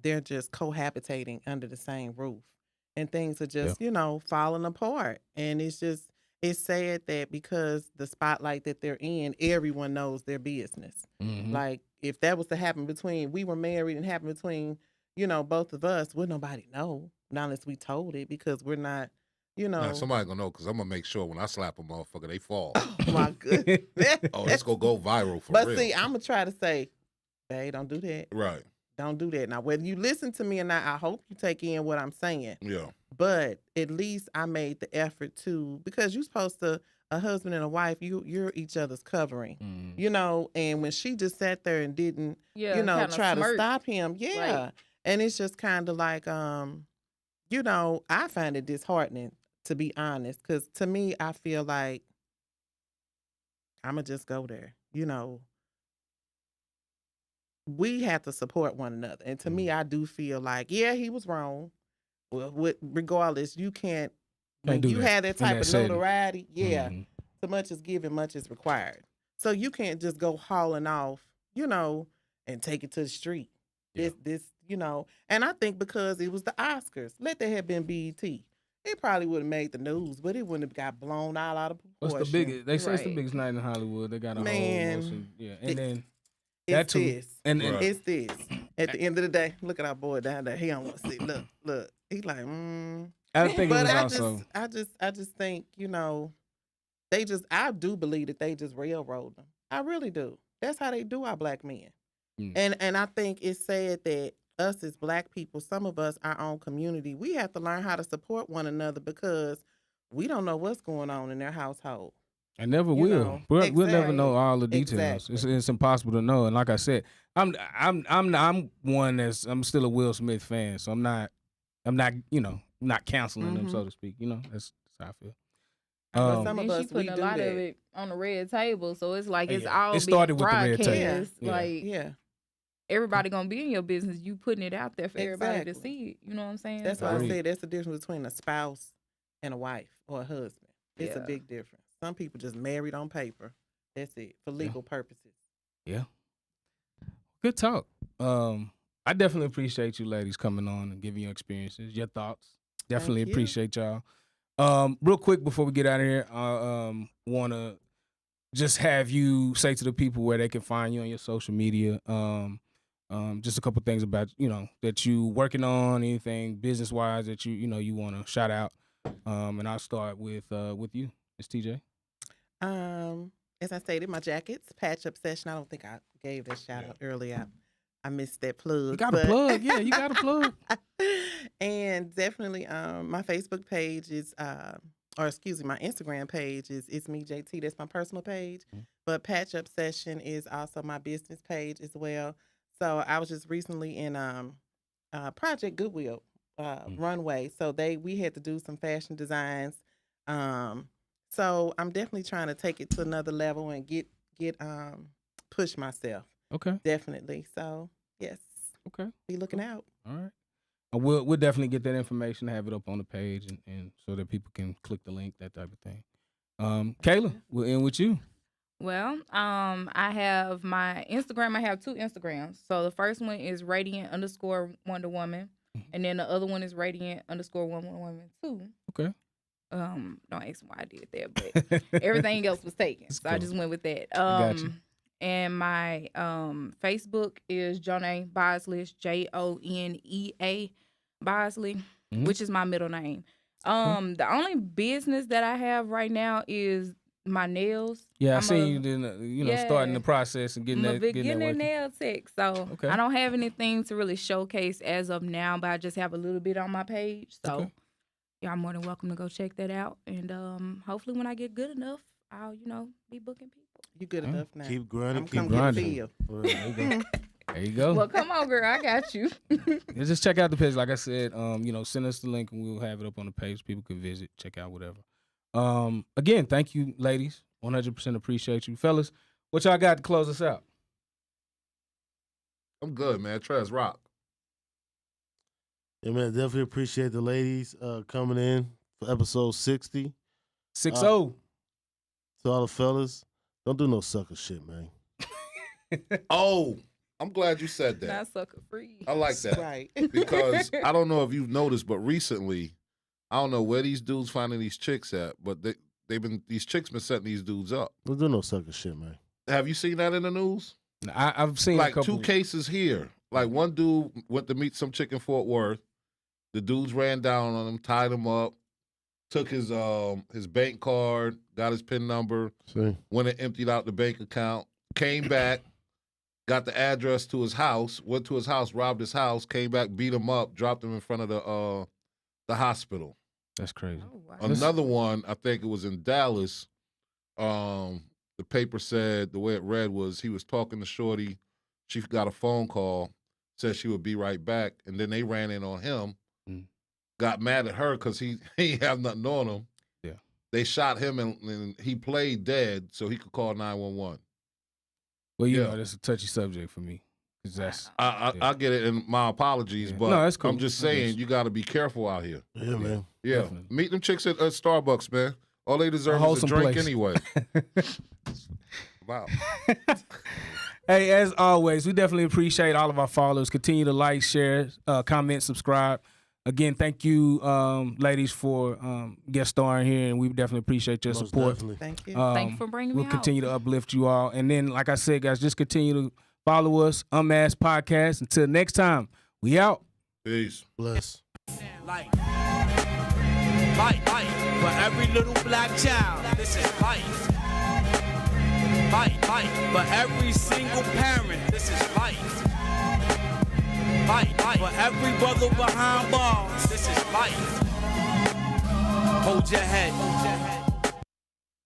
[SPEAKER 6] they're just cohabitating under the same roof. And things are just, you know, falling apart. And it's sad that because the spotlight that they're in, everyone knows their business. Like, if that was to happen we were married and happened between, you know, both of us, would nobody know? Not unless we told it, because we're not, you know.
[SPEAKER 3] Now, somebody gonna know, because I'm gonna make sure when I slap a motherfucker, they fall.
[SPEAKER 6] Oh my goodness.
[SPEAKER 3] Oh, this gonna go viral for
[SPEAKER 6] but
[SPEAKER 3] real.
[SPEAKER 6] But see, I'm gonna try to say, hey, don't do that.
[SPEAKER 3] Right.
[SPEAKER 6] Don't do that. Now, whether you listen to me or not, I hope you take in what I'm saying.
[SPEAKER 3] Yeah.
[SPEAKER 6] But at least I made the effort to, because you're supposed to, a husband and a wife, you're each other's covering, you know. And when she just sat there and didn't, you know, try to stop him, Right. And it's just kind of like, you know, I find it disheartening, to be honest, because to me, I feel like I'ma just go there, you know. We have to support one another. And to me, I do feel like, yeah, he was wrong. Well, regardless, you can't when you have that type of notoriety, so much is given, much is required. So you can't just go hauling off, you know, and take it to the street. This, you know, and I think because it was the Oscars, let that have been BET. It probably would have made the news, but it wouldn't have got blown all out of proportion.
[SPEAKER 4] What's the biggest? They say it's the biggest night in Hollywood. They got a whole motion, and then
[SPEAKER 6] it's this.
[SPEAKER 4] And
[SPEAKER 6] it's this. At the end of the day, look at our boy down there. He don't want to see. Look. He like,
[SPEAKER 4] I think
[SPEAKER 6] but
[SPEAKER 4] it was
[SPEAKER 6] I just think, you know, I do believe that they just railroad them. I really do. That's how they do our black men. And I think it's sad that us as black people, some of us, our own community, we have to learn how to support one another because we don't know what's going on in their household.
[SPEAKER 4] I never will. We'll never know all the details. It's impossible to know. And like I said, I'm one I'm still a Will Smith fan, so I'm not you know, not counseling them, so to speak. You know, that's how I feel.
[SPEAKER 6] Some of us,
[SPEAKER 5] she putting a lot of it on the red table, so it's like it's all
[SPEAKER 4] it started with the red
[SPEAKER 5] broadcast.
[SPEAKER 4] table.
[SPEAKER 5] Like everybody gonna be in your business. You putting it out there for everybody to see it. You know what I'm saying?
[SPEAKER 6] That's why I said that's the difference between a spouse and a wife or a husband. It's a big difference. Some people just married on paper. That's it, for legal purposes.
[SPEAKER 4] Yeah. Good talk. I definitely appreciate you ladies coming on and giving your experiences, your thoughts. Definitely appreciate y'all. Real quick before we get out of here, I want to just have you say to the people where they can find you on your social media. Just a couple things about, you know, that you working on, anything business-wise that you know you want to shout out. And I'll start with you, Ms. TJ.
[SPEAKER 6] As I stated, my jackets, Patch Up Session. I don't think I gave that shout out earlier. I missed that plug.
[SPEAKER 4] You got a plug, yeah. You got a plug.
[SPEAKER 6] And definitely, my Facebook page is, my Instagram page is It's Me JT. That's my personal page. But Patch Up Session is also my business page as well. So I was just recently in Project Goodwill runway. So we had to do some fashion designs. So I'm definitely trying to take it to another level and get push myself.
[SPEAKER 4] Okay.
[SPEAKER 6] Definitely. So yes.
[SPEAKER 4] Okay.
[SPEAKER 6] Be looking out.
[SPEAKER 4] All right. We'll definitely get that information, have it up on the page, and so that people can click the link, that type of thing. Kayla, we'll end with you.
[SPEAKER 5] Well, I have my Instagram. I have 2 Instagrams. So the first one is Radiant_Wonder Woman, and then the other one is Radiant_Wonder Woman 2.
[SPEAKER 4] Okay.
[SPEAKER 5] Don't ask me why I did that, but everything else was taken, so I just went with that.
[SPEAKER 4] Gotcha.
[SPEAKER 5] And my Facebook is Jonea Bosley, Jonea Bosley, which is my middle name. The only business that I have right now is my nails.
[SPEAKER 4] Yeah, I seen you didn't, starting the process and getting
[SPEAKER 5] I'm
[SPEAKER 4] that
[SPEAKER 5] a beginner
[SPEAKER 4] working.
[SPEAKER 5] nail tech, so
[SPEAKER 4] Okay.
[SPEAKER 5] I don't have anything to really showcase as of now, but I just have a little bit on my page. So
[SPEAKER 4] Okay.
[SPEAKER 5] y'all more than welcome to go check that out. And hopefully when I get good enough, I'll be booking people.
[SPEAKER 6] You good enough now.
[SPEAKER 2] Keep grinding.
[SPEAKER 6] I'm
[SPEAKER 2] Keep
[SPEAKER 6] come
[SPEAKER 2] grinding.
[SPEAKER 6] get
[SPEAKER 2] There you go.
[SPEAKER 4] There you go.
[SPEAKER 5] Well, come on, girl, I got you.
[SPEAKER 4] Yeah, just check out the page. Like I said, send us the link and we'll have it up on the page. People can visit, check out whatever. Again, thank you, ladies. 100% appreciate you, fellas. What y'all got to close us out?
[SPEAKER 3] I'm good, man. Trez rock.
[SPEAKER 2] Yeah, man, definitely appreciate the ladies coming in for episode 60.
[SPEAKER 4] 6-0.
[SPEAKER 2] To all the fellas, don't do no sucker shit, man.
[SPEAKER 3] Oh, I'm glad you said that.
[SPEAKER 5] Not sucker free.
[SPEAKER 3] I like that.
[SPEAKER 6] Right.
[SPEAKER 3] Because I don't know if you've noticed, but recently, I don't know where these dudes finding these chicks at, but these chicks been setting these dudes up.
[SPEAKER 2] Don't do no sucker shit, man.
[SPEAKER 3] Have you seen that in the news?
[SPEAKER 4] I've seen
[SPEAKER 3] Like
[SPEAKER 4] a couple.
[SPEAKER 3] 2 cases here. Like one dude went to meet some chick in Fort Worth. The dudes ran down on him, tied him up, took his bank card, got his PIN number,
[SPEAKER 2] See?
[SPEAKER 3] went and emptied out the bank account, came back, got the address to his house, went to his house, robbed his house, came back, beat him up, dropped him in front of the hospital.
[SPEAKER 4] That's crazy.
[SPEAKER 5] Oh, wow.
[SPEAKER 3] Another one, I think it was in Dallas. The paper said the way it read was he was talking to Shorty. She got a phone call, said she would be right back, and then they ran in on him. Got mad at her because he ain't have nothing on him.
[SPEAKER 4] Yeah.
[SPEAKER 3] They shot him and he played dead so he could call 911.
[SPEAKER 4] Well, you
[SPEAKER 3] Yeah.
[SPEAKER 4] know, that's a touchy subject for me. 'Cause that's
[SPEAKER 3] I get it, and my apologies,
[SPEAKER 4] Yeah.
[SPEAKER 3] but
[SPEAKER 4] No, that's cool.
[SPEAKER 3] I'm just
[SPEAKER 4] I
[SPEAKER 3] saying
[SPEAKER 4] guess.
[SPEAKER 3] you got to be careful out here.
[SPEAKER 2] Yeah, man.
[SPEAKER 3] Yeah,
[SPEAKER 4] Definitely.
[SPEAKER 3] meet them chicks at Starbucks, man. All they deserve is a
[SPEAKER 4] wholesome
[SPEAKER 3] drink
[SPEAKER 4] place.
[SPEAKER 3] anyway. Wow.
[SPEAKER 4] Hey, as always, we definitely appreciate all of our followers. Continue to like, share, comment, subscribe. Again, thank you, ladies, for guest starring here, and we definitely appreciate your
[SPEAKER 2] Most
[SPEAKER 4] support.
[SPEAKER 2] definitely.
[SPEAKER 6] Thank you.
[SPEAKER 5] Thank you for bringing me
[SPEAKER 4] We'll
[SPEAKER 5] out.
[SPEAKER 4] continue to uplift you all. And then, like I said, guys, just continue to follow us, UnMask'd Podcast. Until next time, we out.
[SPEAKER 3] Peace.
[SPEAKER 2] Bless.
[SPEAKER 1] Light. For every little black child, this is light. For every single parent, this is light. For every brother behind bars, this is light. Hold your head.